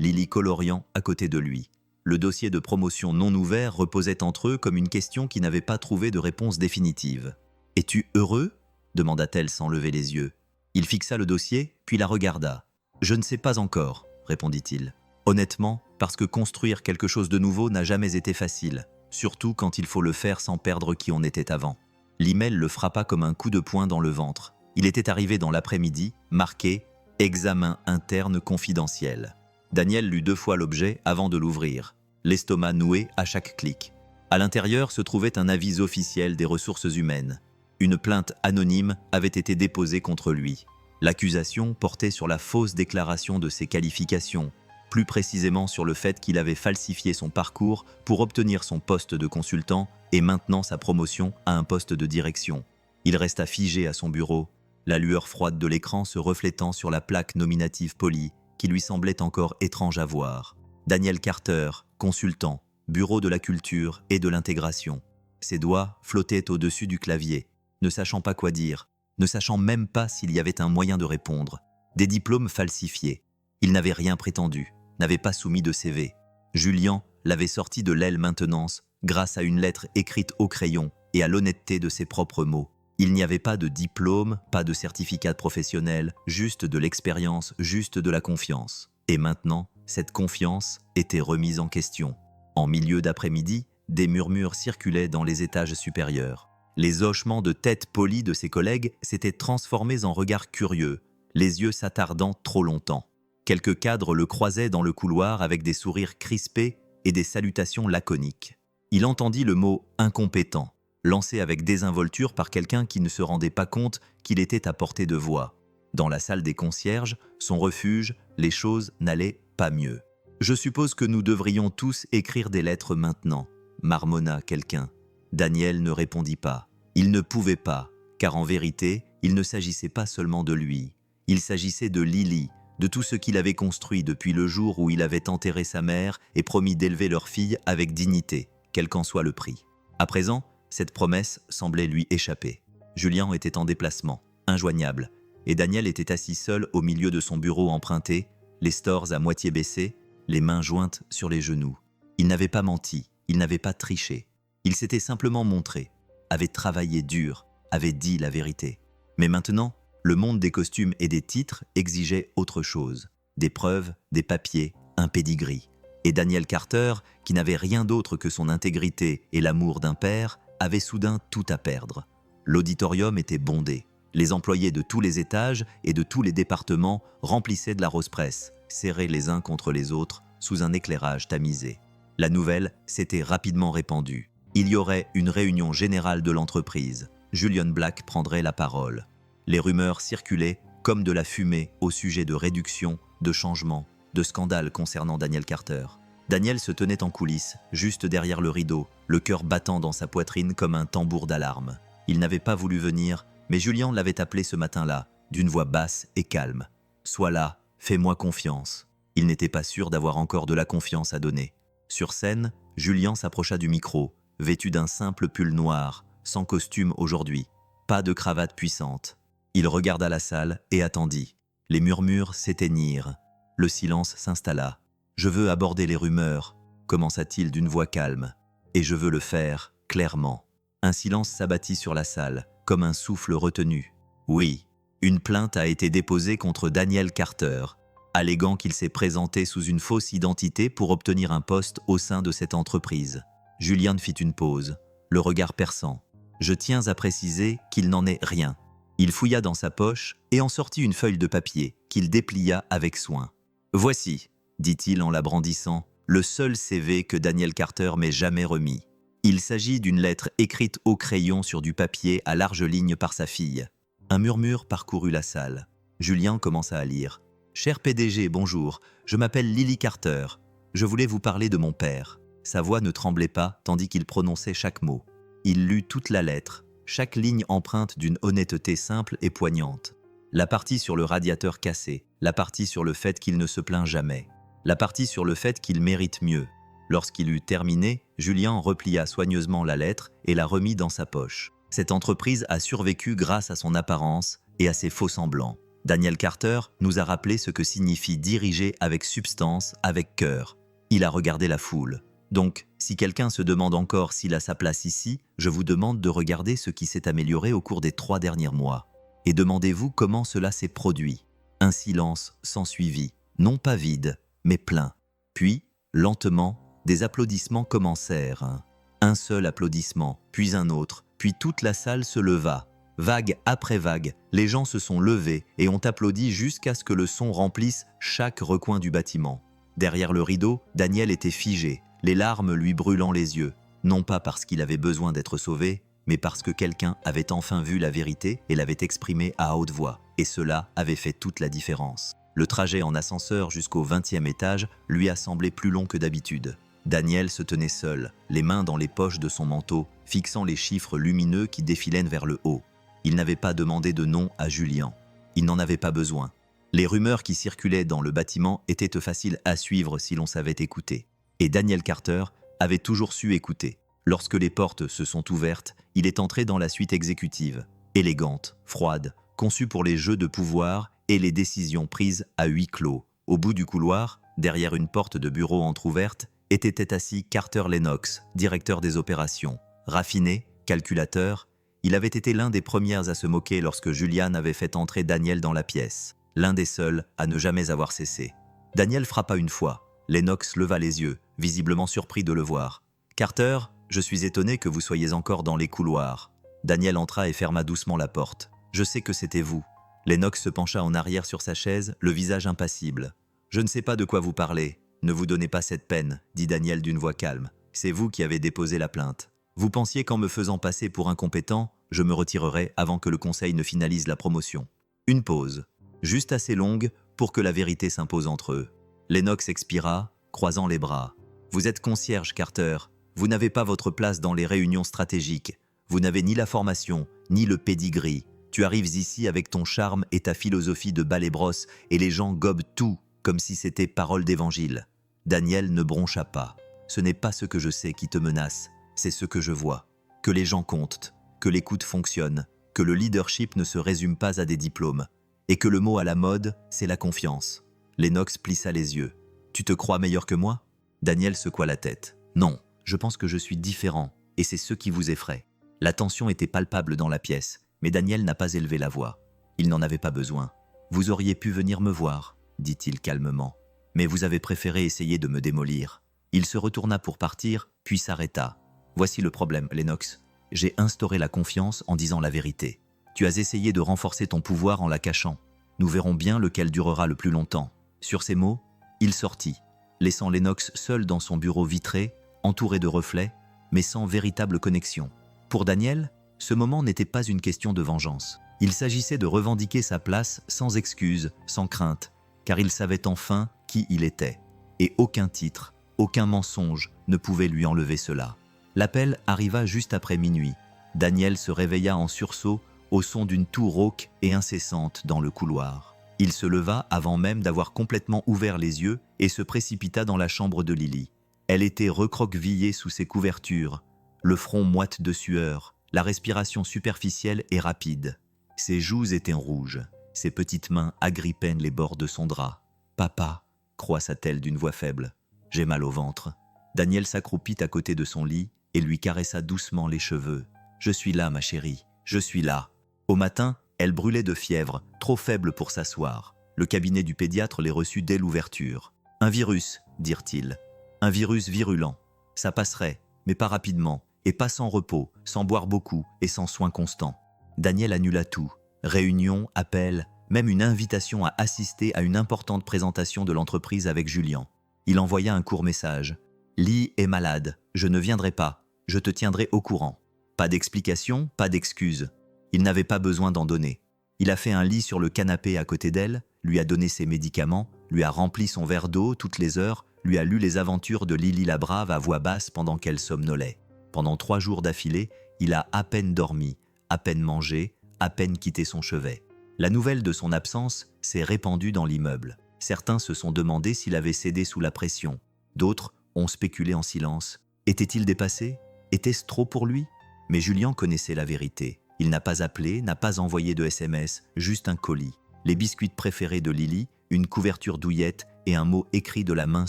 Lily coloriant à côté de lui. Le dossier de promotion non ouvert reposait entre eux comme une question qui n'avait pas trouvé de réponse définitive. « Es-tu heureux ?» demanda-t-elle sans lever les yeux. Il fixa le dossier, puis la regarda. « Je ne sais pas encore », répondit-il. « Honnêtement, parce que construire quelque chose de nouveau n'a jamais été facile, surtout quand il faut le faire sans perdre qui on était avant. » L'email le frappa comme un coup de poing dans le ventre. Il était arrivé dans l'après-midi, marqué « Examen interne confidentiel ». Daniel lut 2 fois l'objet avant de l'ouvrir, l'estomac noué à chaque clic. À l'intérieur se trouvait un avis officiel des ressources humaines. Une plainte anonyme avait été déposée contre lui. L'accusation portait sur la fausse déclaration de ses qualifications, plus précisément sur le fait qu'il avait falsifié son parcours pour obtenir son poste de consultant et maintenant sa promotion à un poste de direction. Il resta figé à son bureau, la lueur froide de l'écran se reflétant sur la plaque nominative polie qui lui semblait encore étrange à voir. Daniel Carter, consultant, bureau de la culture et de l'intégration. Ses doigts flottaient au-dessus du clavier, ne sachant pas quoi dire, ne sachant même pas s'il y avait un moyen de répondre. Des diplômes falsifiés. Il n'avait rien prétendu, n'avait pas soumis de CV. Julien l'avait sorti de l'aile maintenance grâce à une lettre écrite au crayon et à l'honnêteté de ses propres mots. Il n'y avait pas de diplôme, pas de certificat professionnel, juste de l'expérience, juste de la confiance. Et maintenant, cette confiance était remise en question. En milieu d'après-midi, des murmures circulaient dans les étages supérieurs. Les hochements de tête polis de ses collègues s'étaient transformés en regards curieux, les yeux s'attardant trop longtemps. Quelques cadres le croisaient dans le couloir avec des sourires crispés et des salutations laconiques. Il entendit le mot « incompétent », lancé avec désinvolture par quelqu'un qui ne se rendait pas compte qu'il était à portée de voix. Dans la salle des concierges, son refuge, les choses n'allaient pas mieux. « Je suppose que nous devrions tous écrire des lettres maintenant », marmonna quelqu'un. Daniel ne répondit pas. Il ne pouvait pas, car en vérité, il ne s'agissait pas seulement de lui. Il s'agissait de Lily, de tout ce qu'il avait construit depuis le jour où il avait enterré sa mère et promis d'élever leur fille avec dignité, quel qu'en soit le prix. À présent, cette promesse semblait lui échapper. Julien était en déplacement. injoignable, et Daniel était assis seul au milieu de son bureau emprunté, les stores à moitié baissés, les mains jointes sur les genoux. Il n'avait pas menti, il n'avait pas triché. Il s'était simplement montré, avait travaillé dur, avait dit la vérité. Mais maintenant, le monde des costumes et des titres exigeait autre chose. Des preuves, des papiers, un pedigree. Et Daniel Carter, qui n'avait rien d'autre que son intégrité et l'amour d'un père, avait soudain tout à perdre. L'auditorium était bondé. Les employés de tous les étages et de tous les départements remplissaient de la rose presse, serrés les uns contre les autres sous un éclairage tamisé. La nouvelle s'était rapidement répandue. Il y aurait une réunion générale de l'entreprise. Julian Black prendrait la parole. Les rumeurs circulaient comme de la fumée au sujet de réductions, de changements, de scandales concernant Daniel Carter. Daniel se tenait en coulisses, juste derrière le rideau, le cœur battant dans sa poitrine comme un tambour d'alarme. Il n'avait pas voulu venir, mais Julian l'avait appelé ce matin-là, d'une voix basse et calme. « Sois là, fais-moi confiance. » Il n'était pas sûr d'avoir encore de la confiance à donner. Sur scène, Julian s'approcha du micro, vêtu d'un simple pull noir, sans costume aujourd'hui, pas de cravate puissante. Il regarda la salle et attendit. Les murmures s'éteignirent. Le silence s'installa. « Je veux aborder les rumeurs », commença-t-il d'une voix calme. « Et je veux le faire, clairement. » Un silence s'abattit sur la salle, comme un souffle retenu. Oui, une plainte a été déposée contre Daniel Carter, alléguant qu'il s'est présenté sous une fausse identité pour obtenir un poste au sein de cette entreprise. Julian fit une pause, le regard perçant. Je tiens à préciser qu'il n'en est rien. Il fouilla dans sa poche et en sortit une feuille de papier qu'il déplia avec soin. « Voici », dit-il en la brandissant, « le seul CV que Daniel Carter m'ait jamais remis. Il s'agit d'une lettre écrite au crayon sur du papier à larges lignes par sa fille. » Un murmure parcourut la salle. Julian commença à lire. « Cher PDG, bonjour, je m'appelle Lily Carter. Je voulais vous parler de mon père. » Sa voix ne tremblait pas tandis qu'il prononçait chaque mot. Il lut toute la lettre, chaque ligne empreinte d'une honnêteté simple et poignante. La partie sur le radiateur cassé, la partie sur le fait qu'il ne se plaint jamais, la partie sur le fait qu'il mérite mieux. Lorsqu'il eut terminé, Julian replia soigneusement la lettre et la remit dans sa poche. Cette entreprise a survécu grâce à son apparence et à ses faux-semblants. Daniel Carter nous a rappelé ce que signifie diriger avec substance, avec cœur. Il a regardé la foule. Donc, si quelqu'un se demande encore s'il a sa place ici, je vous demande de regarder ce qui s'est amélioré au cours des 3 derniers mois. Et demandez-vous comment cela s'est produit. Un silence s'ensuivit, non pas vide, mais plein. Puis, lentement, des applaudissements commencèrent. Un seul applaudissement, puis un autre, puis toute la salle se leva. Vague après vague, les gens se sont levés et ont applaudi jusqu'à ce que le son remplisse chaque recoin du bâtiment. Derrière le rideau, Daniel était figé, les larmes lui brûlant les yeux, non pas parce qu'il avait besoin d'être sauvé, mais parce que quelqu'un avait enfin vu la vérité et l'avait exprimée à haute voix, et cela avait fait toute la différence. Le trajet en ascenseur jusqu'au 20e étage lui a semblé plus long que d'habitude. Daniel se tenait seul, les mains dans les poches de son manteau, fixant les chiffres lumineux qui défilaient vers le haut. Il n'avait pas demandé de nom à Julian. Il n'en avait pas besoin. Les rumeurs qui circulaient dans le bâtiment étaient faciles à suivre si l'on savait écouter. Et Daniel Carter avait toujours su écouter. Lorsque les portes se sont ouvertes, il est entré dans la suite exécutive, élégante, froide, conçue pour les jeux de pouvoir et les décisions prises à huis clos. Au bout du couloir, derrière une porte de bureau entr'ouverte, était assis Carter Lennox, directeur des opérations. Raffiné, calculateur, il avait été l'un des premiers à se moquer lorsque Julian avait fait entrer Daniel dans la pièce. L'un des seuls à ne jamais avoir cessé. Daniel frappa une fois. Lennox leva les yeux, visiblement surpris de le voir. « Carter, je suis étonné que vous soyez encore dans les couloirs. » Daniel entra et ferma doucement la porte. « Je sais que c'était vous. » Lennox se pencha en arrière sur sa chaise, le visage impassible. « Je ne sais pas de quoi vous parlez. Ne vous donnez pas cette peine, » dit Daniel d'une voix calme. « C'est vous qui avez déposé la plainte. Vous pensiez qu'en me faisant passer pour incompétent, je me retirerais avant que le conseil ne finalise la promotion. » Une pause, juste assez longue pour que la vérité s'impose entre eux. Lennox expira, croisant les bras. « Vous êtes concierge, Carter. Vous n'avez pas votre place dans les réunions stratégiques. Vous n'avez ni la formation, ni le pedigree. Tu arrives ici avec ton charme et ta philosophie de balai-brosse et les gens gobent tout comme si c'était parole d'évangile. » Daniel ne broncha pas. « Ce n'est pas ce que je sais qui te menace, c'est ce que je vois. Que les gens comptent, que l'écoute fonctionne, que le leadership ne se résume pas à des diplômes, et que le mot à la mode, c'est la confiance. Lennox plissa les yeux. « Tu te crois meilleur que moi ?» Daniel secoua la tête. « Non, je pense que je suis différent, et c'est ce qui vous effraie. » La tension était palpable dans la pièce, mais Daniel n'a pas élevé la voix. Il n'en avait pas besoin. « Vous auriez pu venir me voir, » dit-il calmement. « Mais vous avez préféré essayer de me démolir. » Il se retourna pour partir, puis s'arrêta. « Voici le problème, Lennox. J'ai instauré la confiance en disant la vérité. Tu as essayé de renforcer ton pouvoir en la cachant. Nous verrons bien lequel durera le plus longtemps. » Sur ces mots, il sortit, laissant Lennox seul dans son bureau vitré, entouré de reflets, mais sans véritable connexion. Pour Daniel, ce moment n'était pas une question de vengeance. Il s'agissait de revendiquer sa place sans excuse, sans crainte, car il savait enfin qui il était. Et aucun titre, aucun mensonge ne pouvait lui enlever cela. L'appel arriva juste après minuit. Daniel se réveilla en sursaut au son d'une toux rauque et incessante dans le couloir. Il se leva avant même d'avoir complètement ouvert les yeux et se précipita dans la chambre de Lily. Elle était recroquevillée sous ses couvertures, le front moite de sueur, la respiration superficielle et rapide. Ses joues étaient rouges, ses petites mains agrippaient les bords de son drap. « Papa » croissa-t-elle d'une voix faible. « J'ai mal au ventre. » Daniel s'accroupit à côté de son lit et lui caressa doucement les cheveux. « Je suis là, ma chérie, je suis là. » Au matin, elle brûlait de fièvre, trop faible pour s'asseoir. Le cabinet du pédiatre les reçut dès l'ouverture. « Un virus, dirent-ils. Un virus virulent. Ça passerait, mais pas rapidement, et pas sans repos, sans boire beaucoup et sans soins constants. » Daniel annula tout. Réunion, appel, même une invitation à assister à une importante présentation de l'entreprise avec Julien. Il envoya un court message. « Lee est malade, je ne viendrai pas, je te tiendrai au courant. » Pas d'explication, pas d'excuse. Il n'avait pas besoin d'en donner. Il a fait un lit sur le canapé à côté d'elle, lui a donné ses médicaments, lui a rempli son verre d'eau toutes les heures, lui a lu les aventures de Lily la Brave à voix basse pendant qu'elle somnolait. Pendant 3 jours d'affilée, il a à peine dormi, à peine mangé, à peine quitté son chevet. La nouvelle de son absence s'est répandue dans l'immeuble. Certains se sont demandé s'il avait cédé sous la pression. D'autres ont spéculé en silence. Était-il dépassé? Était-ce trop pour lui? Mais Julien connaissait la vérité. Il n'a pas appelé, n'a pas envoyé de SMS, juste un colis. Les biscuits préférés de Lily, une couverture douillette et un mot écrit de la main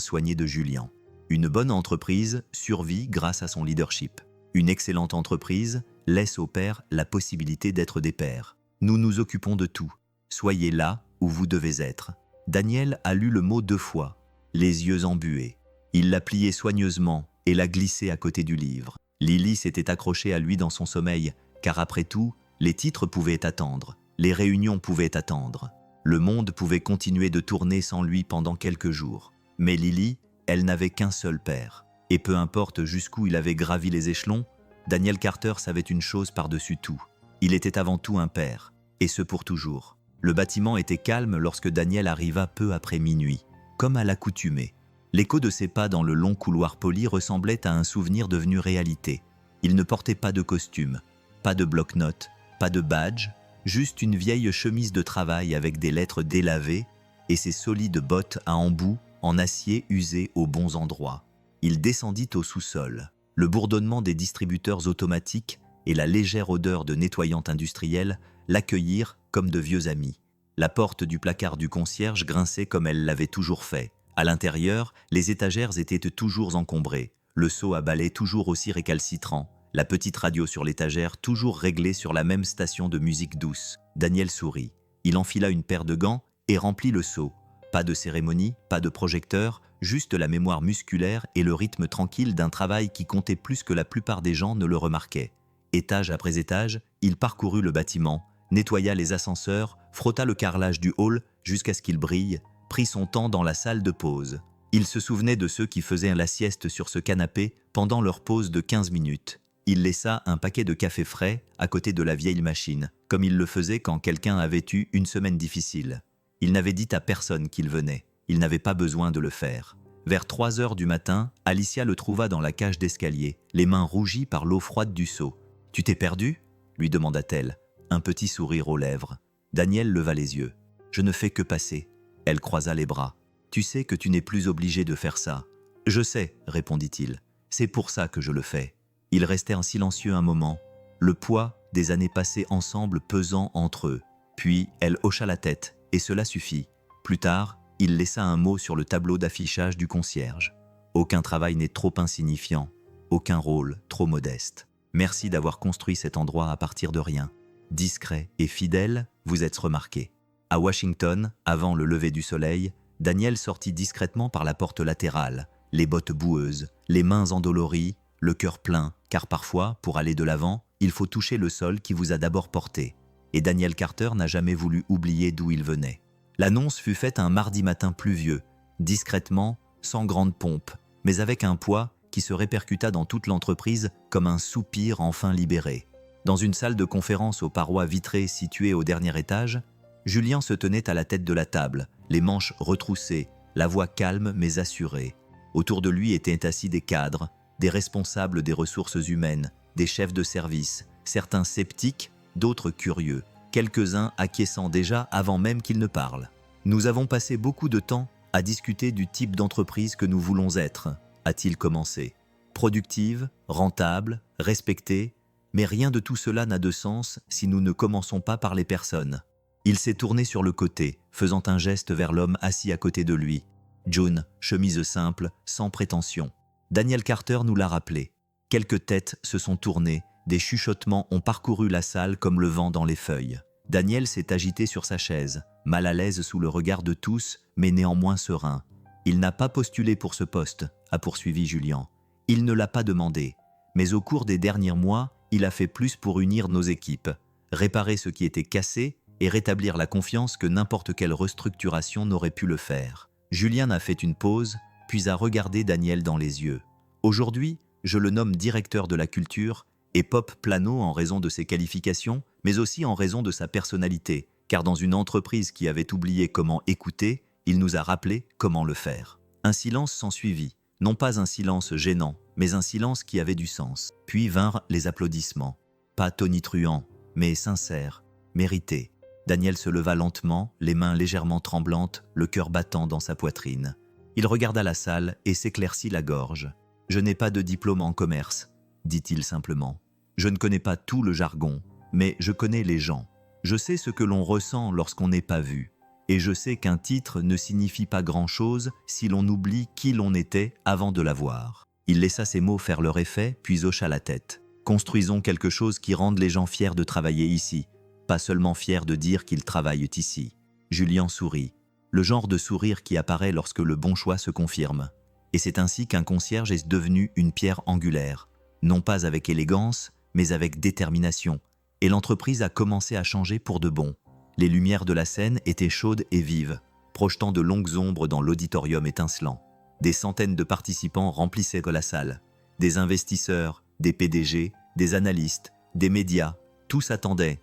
soignée de Julien. Une bonne entreprise survit grâce à son leadership. Une excellente entreprise laisse aux pères la possibilité d'être des pères. Nous nous occupons de tout. Soyez là où vous devez être. Daniel a lu le mot 2 fois, les yeux embués. Il l'a plié soigneusement et l'a glissé à côté du livre. Lily s'était accrochée à lui dans son sommeil, car après tout, les titres pouvaient attendre, les réunions pouvaient attendre. Le monde pouvait continuer de tourner sans lui pendant quelques jours. Mais Lily, elle n'avait qu'un seul père. Et peu importe jusqu'où il avait gravi les échelons, Daniel Carter savait une chose par-dessus tout. Il était avant tout un père, et ce pour toujours. Le bâtiment était calme lorsque Daniel arriva peu après minuit, comme à l'accoutumée. L'écho de ses pas dans le long couloir poli ressemblait à un souvenir devenu réalité. Il ne portait pas de costume, pas de bloc-notes, pas de badge, juste une vieille chemise de travail avec des lettres délavées et ses solides bottes à embouts en acier usé aux bons endroits. Il descendit au sous-sol. Le bourdonnement des distributeurs automatiques et la légère odeur de nettoyant industriel l'accueillirent comme de vieux amis. La porte du placard du concierge grinçait comme elle l'avait toujours fait. À l'intérieur, les étagères étaient toujours encombrées, le seau à balai toujours aussi récalcitrant, la petite radio sur l'étagère toujours réglée sur la même station de musique douce. Daniel sourit. Il enfila une paire de gants et remplit le seau. Pas de cérémonie, pas de projecteur, juste la mémoire musculaire et le rythme tranquille d'un travail qui comptait plus que la plupart des gens ne le remarquaient. Étage après étage, il parcourut le bâtiment, nettoya les ascenseurs, frotta le carrelage du hall jusqu'à ce qu'il brille, prit son temps dans la salle de pause. Il se souvenait de ceux qui faisaient la sieste sur ce canapé pendant leur pause de 15 minutes. Il laissa un paquet de café frais à côté de la vieille machine, comme il le faisait quand quelqu'un avait eu une semaine difficile. Il n'avait dit à personne qu'il venait. Il n'avait pas besoin de le faire. Vers 3 heures du matin, Alicia le trouva dans la cage d'escalier, les mains rougies par l'eau froide du seau. « Tu t'es perdu ?» lui demanda-t-elle, un petit sourire aux lèvres. Daniel leva les yeux. « Je ne fais que passer. » Elle croisa les bras. « Tu sais que tu n'es plus obligé de faire ça. »« Je sais, » répondit-il. « C'est pour ça que je le fais. » Ils restèrent silencieux un moment. Le poids des années passées ensemble pesant entre eux. Puis elle hocha la tête, et cela suffit. Plus tard, il laissa un mot sur le tableau d'affichage du concierge. Aucun travail n'est trop insignifiant, aucun rôle trop modeste. Merci d'avoir construit cet endroit à partir de rien. Discret et fidèle, vous êtes remarqué. À Washington, avant le lever du soleil, Daniel sortit discrètement par la porte latérale, les bottes boueuses, les mains endolories, le cœur plein, car parfois, pour aller de l'avant, il faut toucher le sol qui vous a d'abord porté. Et Daniel Carter n'a jamais voulu oublier d'où il venait. L'annonce fut faite un mardi matin pluvieux, discrètement, sans grande pompe, mais avec un poids qui se répercuta dans toute l'entreprise comme un soupir enfin libéré. Dans une salle de conférence aux parois vitrées située au dernier étage, Julien se tenait à la tête de la table, les manches retroussées, la voix calme mais assurée. Autour de lui étaient assis des cadres, des responsables des ressources humaines, des chefs de service, certains sceptiques, d'autres curieux, quelques-uns acquiescent déjà avant même qu'ils ne parlent. Nous avons passé beaucoup de temps à discuter du type d'entreprise que nous voulons être, a-t-il commencé. Productive, rentable, respectée, mais rien de tout cela n'a de sens si nous ne commençons pas par les personnes. Il s'est tourné sur le côté, faisant un geste vers l'homme assis à côté de lui. June, chemise simple, sans prétention. Daniel Carter nous l'a rappelé. Quelques têtes se sont tournées, des chuchotements ont parcouru la salle comme le vent dans les feuilles. Daniel s'est agité sur sa chaise, mal à l'aise sous le regard de tous, mais néanmoins serein. Il n'a pas postulé pour ce poste, a poursuivi Julien. Il ne l'a pas demandé. Mais au cours des derniers mois, il a fait plus pour unir nos équipes, réparer ce qui était cassé et rétablir la confiance que n'importe quelle restructuration n'aurait pu le faire. Julien a fait une pause, puis a regardé Daniel dans les yeux. Aujourd'hui, je le nomme directeur de la culture et Pop Plano en raison de ses qualifications, mais aussi en raison de sa personnalité, car dans une entreprise qui avait oublié comment écouter, il nous a rappelé comment le faire. Un silence s'ensuivit, non pas un silence gênant, mais un silence qui avait du sens. Puis vinrent les applaudissements, pas tonitruants, mais sincères, mérités. Daniel se leva lentement, les mains légèrement tremblantes, le cœur battant dans sa poitrine. Il regarda la salle et s'éclaircit la gorge. « Je n'ai pas de diplôme en commerce », dit-il simplement. « Je ne connais pas tout le jargon, mais je connais les gens. Je sais ce que l'on ressent lorsqu'on n'est pas vu. Et je sais qu'un titre ne signifie pas grand-chose si l'on oublie qui l'on était avant de l'avoir. » Il laissa ces mots faire leur effet, puis hocha la tête. « Construisons quelque chose qui rende les gens fiers de travailler ici. Pas seulement fiers de dire qu'ils travaillent ici. » Julien sourit. Le genre de sourire qui apparaît lorsque le bon choix se confirme. Et c'est ainsi qu'un concierge est devenu une pierre angulaire. Non pas avec élégance, mais avec détermination. Et l'entreprise a commencé à changer pour de bon. Les lumières de la scène étaient chaudes et vives, projetant de longues ombres dans l'auditorium étincelant. Des centaines de participants remplissaient la salle. Des investisseurs, des PDG, des analystes, des médias, tous s'attendaient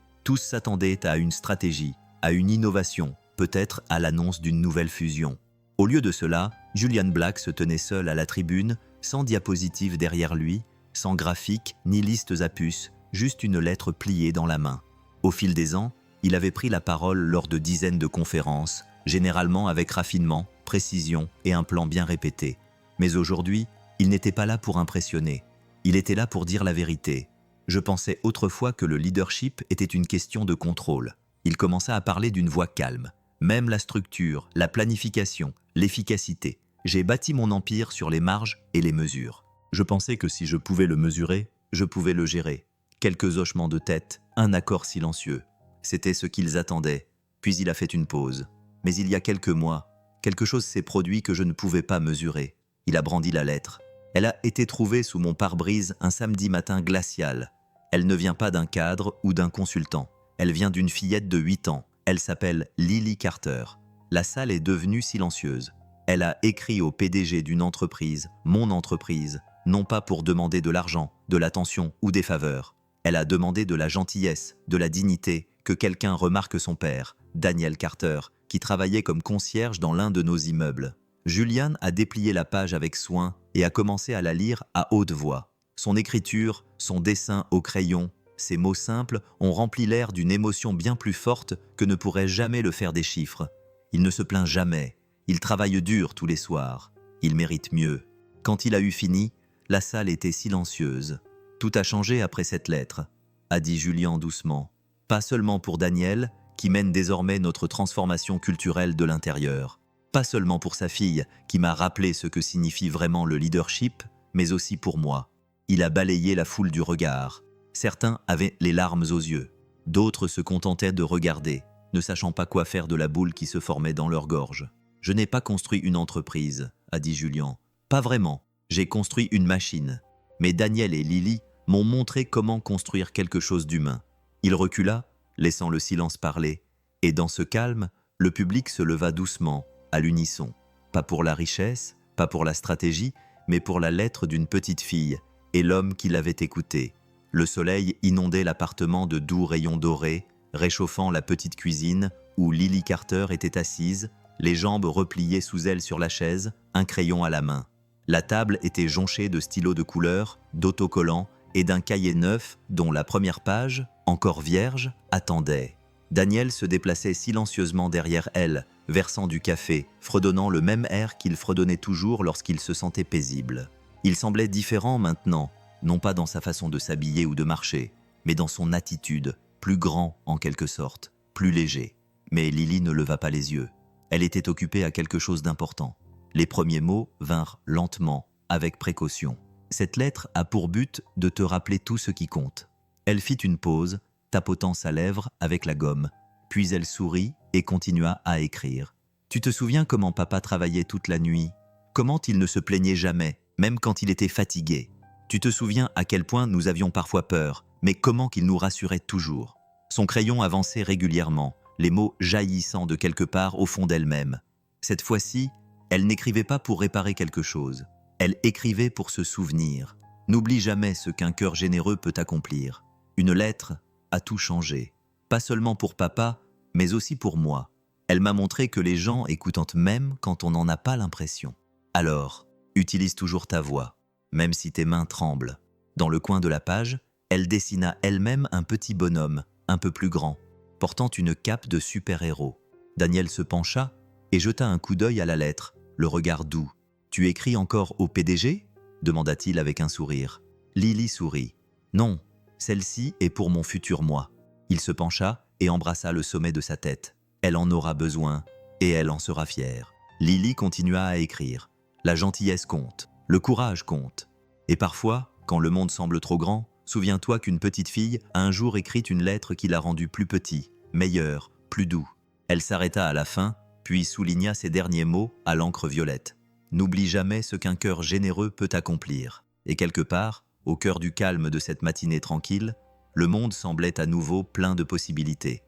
à une stratégie, à une innovation, peut-être à l'annonce d'une nouvelle fusion. Au lieu de cela, Julian Black se tenait seul à la tribune, sans diapositive derrière lui, sans graphique ni listes à puces, juste une lettre pliée dans la main. Au fil des ans, il avait pris la parole lors de dizaines de conférences, généralement avec raffinement, précision et un plan bien répété. Mais aujourd'hui, il n'était pas là pour impressionner. Il était là pour dire la vérité. Je pensais autrefois que le leadership était une question de contrôle. Il commença à parler d'une voix calme. Même la structure, la planification, l'efficacité. J'ai bâti mon empire sur les marges et les mesures. Je pensais que si je pouvais le mesurer, je pouvais le gérer. Quelques hochements de tête, un accord silencieux. C'était ce qu'ils attendaient. Puis il a fait une pause. Mais il y a quelques mois, quelque chose s'est produit que je ne pouvais pas mesurer. Il a brandi la lettre. Elle a été trouvée sous mon pare-brise un samedi matin glacial. Elle ne vient pas d'un cadre ou d'un consultant. Elle vient d'une fillette de 8 ans. Elle s'appelle Lily Carter. La salle est devenue silencieuse. Elle a écrit au PDG d'une entreprise, mon entreprise, non pas pour demander de l'argent, de l'attention ou des faveurs. Elle a demandé de la gentillesse, de la dignité, que quelqu'un remarque son père, Daniel Carter, qui travaillait comme concierge dans l'un de nos immeubles. Julian a déplié la page avec soin et a commencé à la lire à haute voix. Son écriture, son dessin au crayon, ses mots simples ont rempli l'air d'une émotion bien plus forte que ne pourraient jamais le faire des chiffres. Il ne se plaint jamais. Il travaille dur tous les soirs. Il mérite mieux. Quand il a eu fini, la salle était silencieuse. Tout a changé après cette lettre. a dit Julien doucement. Pas seulement pour Daniel, qui mène désormais notre transformation culturelle de l'intérieur. Pas seulement pour sa fille, qui m'a rappelé ce que signifie vraiment le leadership, mais aussi pour moi. Il a balayé la foule du regard. Certains avaient les larmes aux yeux. D'autres se contentaient de regarder, ne sachant pas quoi faire de la boule qui se formait dans leur gorge. « Je n'ai pas construit une entreprise », a dit Julien. « Pas vraiment. J'ai construit une machine. Mais Daniel et Lily m'ont montré comment construire quelque chose d'humain. » Il recula, laissant le silence parler, et dans ce calme, le public se leva doucement, à l'unisson. Pas pour la richesse, pas pour la stratégie, mais pour la lettre d'une petite fille et l'homme qui l'avait écoutée. Le soleil inondait l'appartement de doux rayons dorés, réchauffant la petite cuisine où Lily Carter était assise, les jambes repliées sous elle sur la chaise, un crayon à la main. La table était jonchée de stylos de couleur, d'autocollants et d'un cahier neuf dont la première page, encore vierge, attendait. Daniel se déplaçait silencieusement derrière elle, versant du café, fredonnant le même air qu'il fredonnait toujours lorsqu'il se sentait paisible. Il semblait différent maintenant, non pas dans sa façon de s'habiller ou de marcher, mais dans son attitude, plus grand en quelque sorte, plus léger. Mais Lily ne leva pas les yeux. Elle était occupée à quelque chose d'important. Les premiers mots vinrent lentement, avec précaution. Cette lettre a pour but de te rappeler tout ce qui compte. Elle fit une pause, tapotant sa lèvre avec la gomme, puis elle sourit et continua à écrire. Tu te souviens comment papa travaillait toute la nuit? Comment il ne se plaignait jamais, même quand il était fatigué? Tu te souviens à quel point nous avions parfois peur, mais comment qu'il nous rassurait toujours? Son crayon avançait régulièrement, les mots jaillissant de quelque part au fond d'elle-même. Cette fois-ci, elle n'écrivait pas pour réparer quelque chose. Elle écrivait pour se souvenir. N'oublie jamais ce qu'un cœur généreux peut accomplir. Une lettre a tout changé. Pas seulement pour papa, mais aussi pour moi. Elle m'a montré que les gens écoutent même quand on n'en a pas l'impression. Alors, utilise toujours ta voix, même si tes mains tremblent. Dans le coin de la page, elle dessina elle-même un petit bonhomme, un peu plus grand, portant une cape de super-héros. Daniel se pencha et jeta un coup d'œil à la lettre, le regard doux. « Tu écris encore au PDG » demanda-t-il avec un sourire. Lily sourit. « Non, celle-ci est pour mon futur moi. » Il se pencha et embrassa le sommet de sa tête. Elle en aura besoin et elle en sera fière. Lily continua à écrire. La gentillesse compte, le courage compte. Et parfois, quand le monde semble trop grand, souviens-toi qu'une petite fille a un jour écrit une lettre qui l'a rendu plus petit, meilleur, plus doux. Elle s'arrêta à la fin, puis souligna ces derniers mots à l'encre violette. N'oublie jamais ce qu'un cœur généreux peut accomplir. Et quelque part, au cœur du calme de cette matinée tranquille, le monde semblait à nouveau plein de possibilités.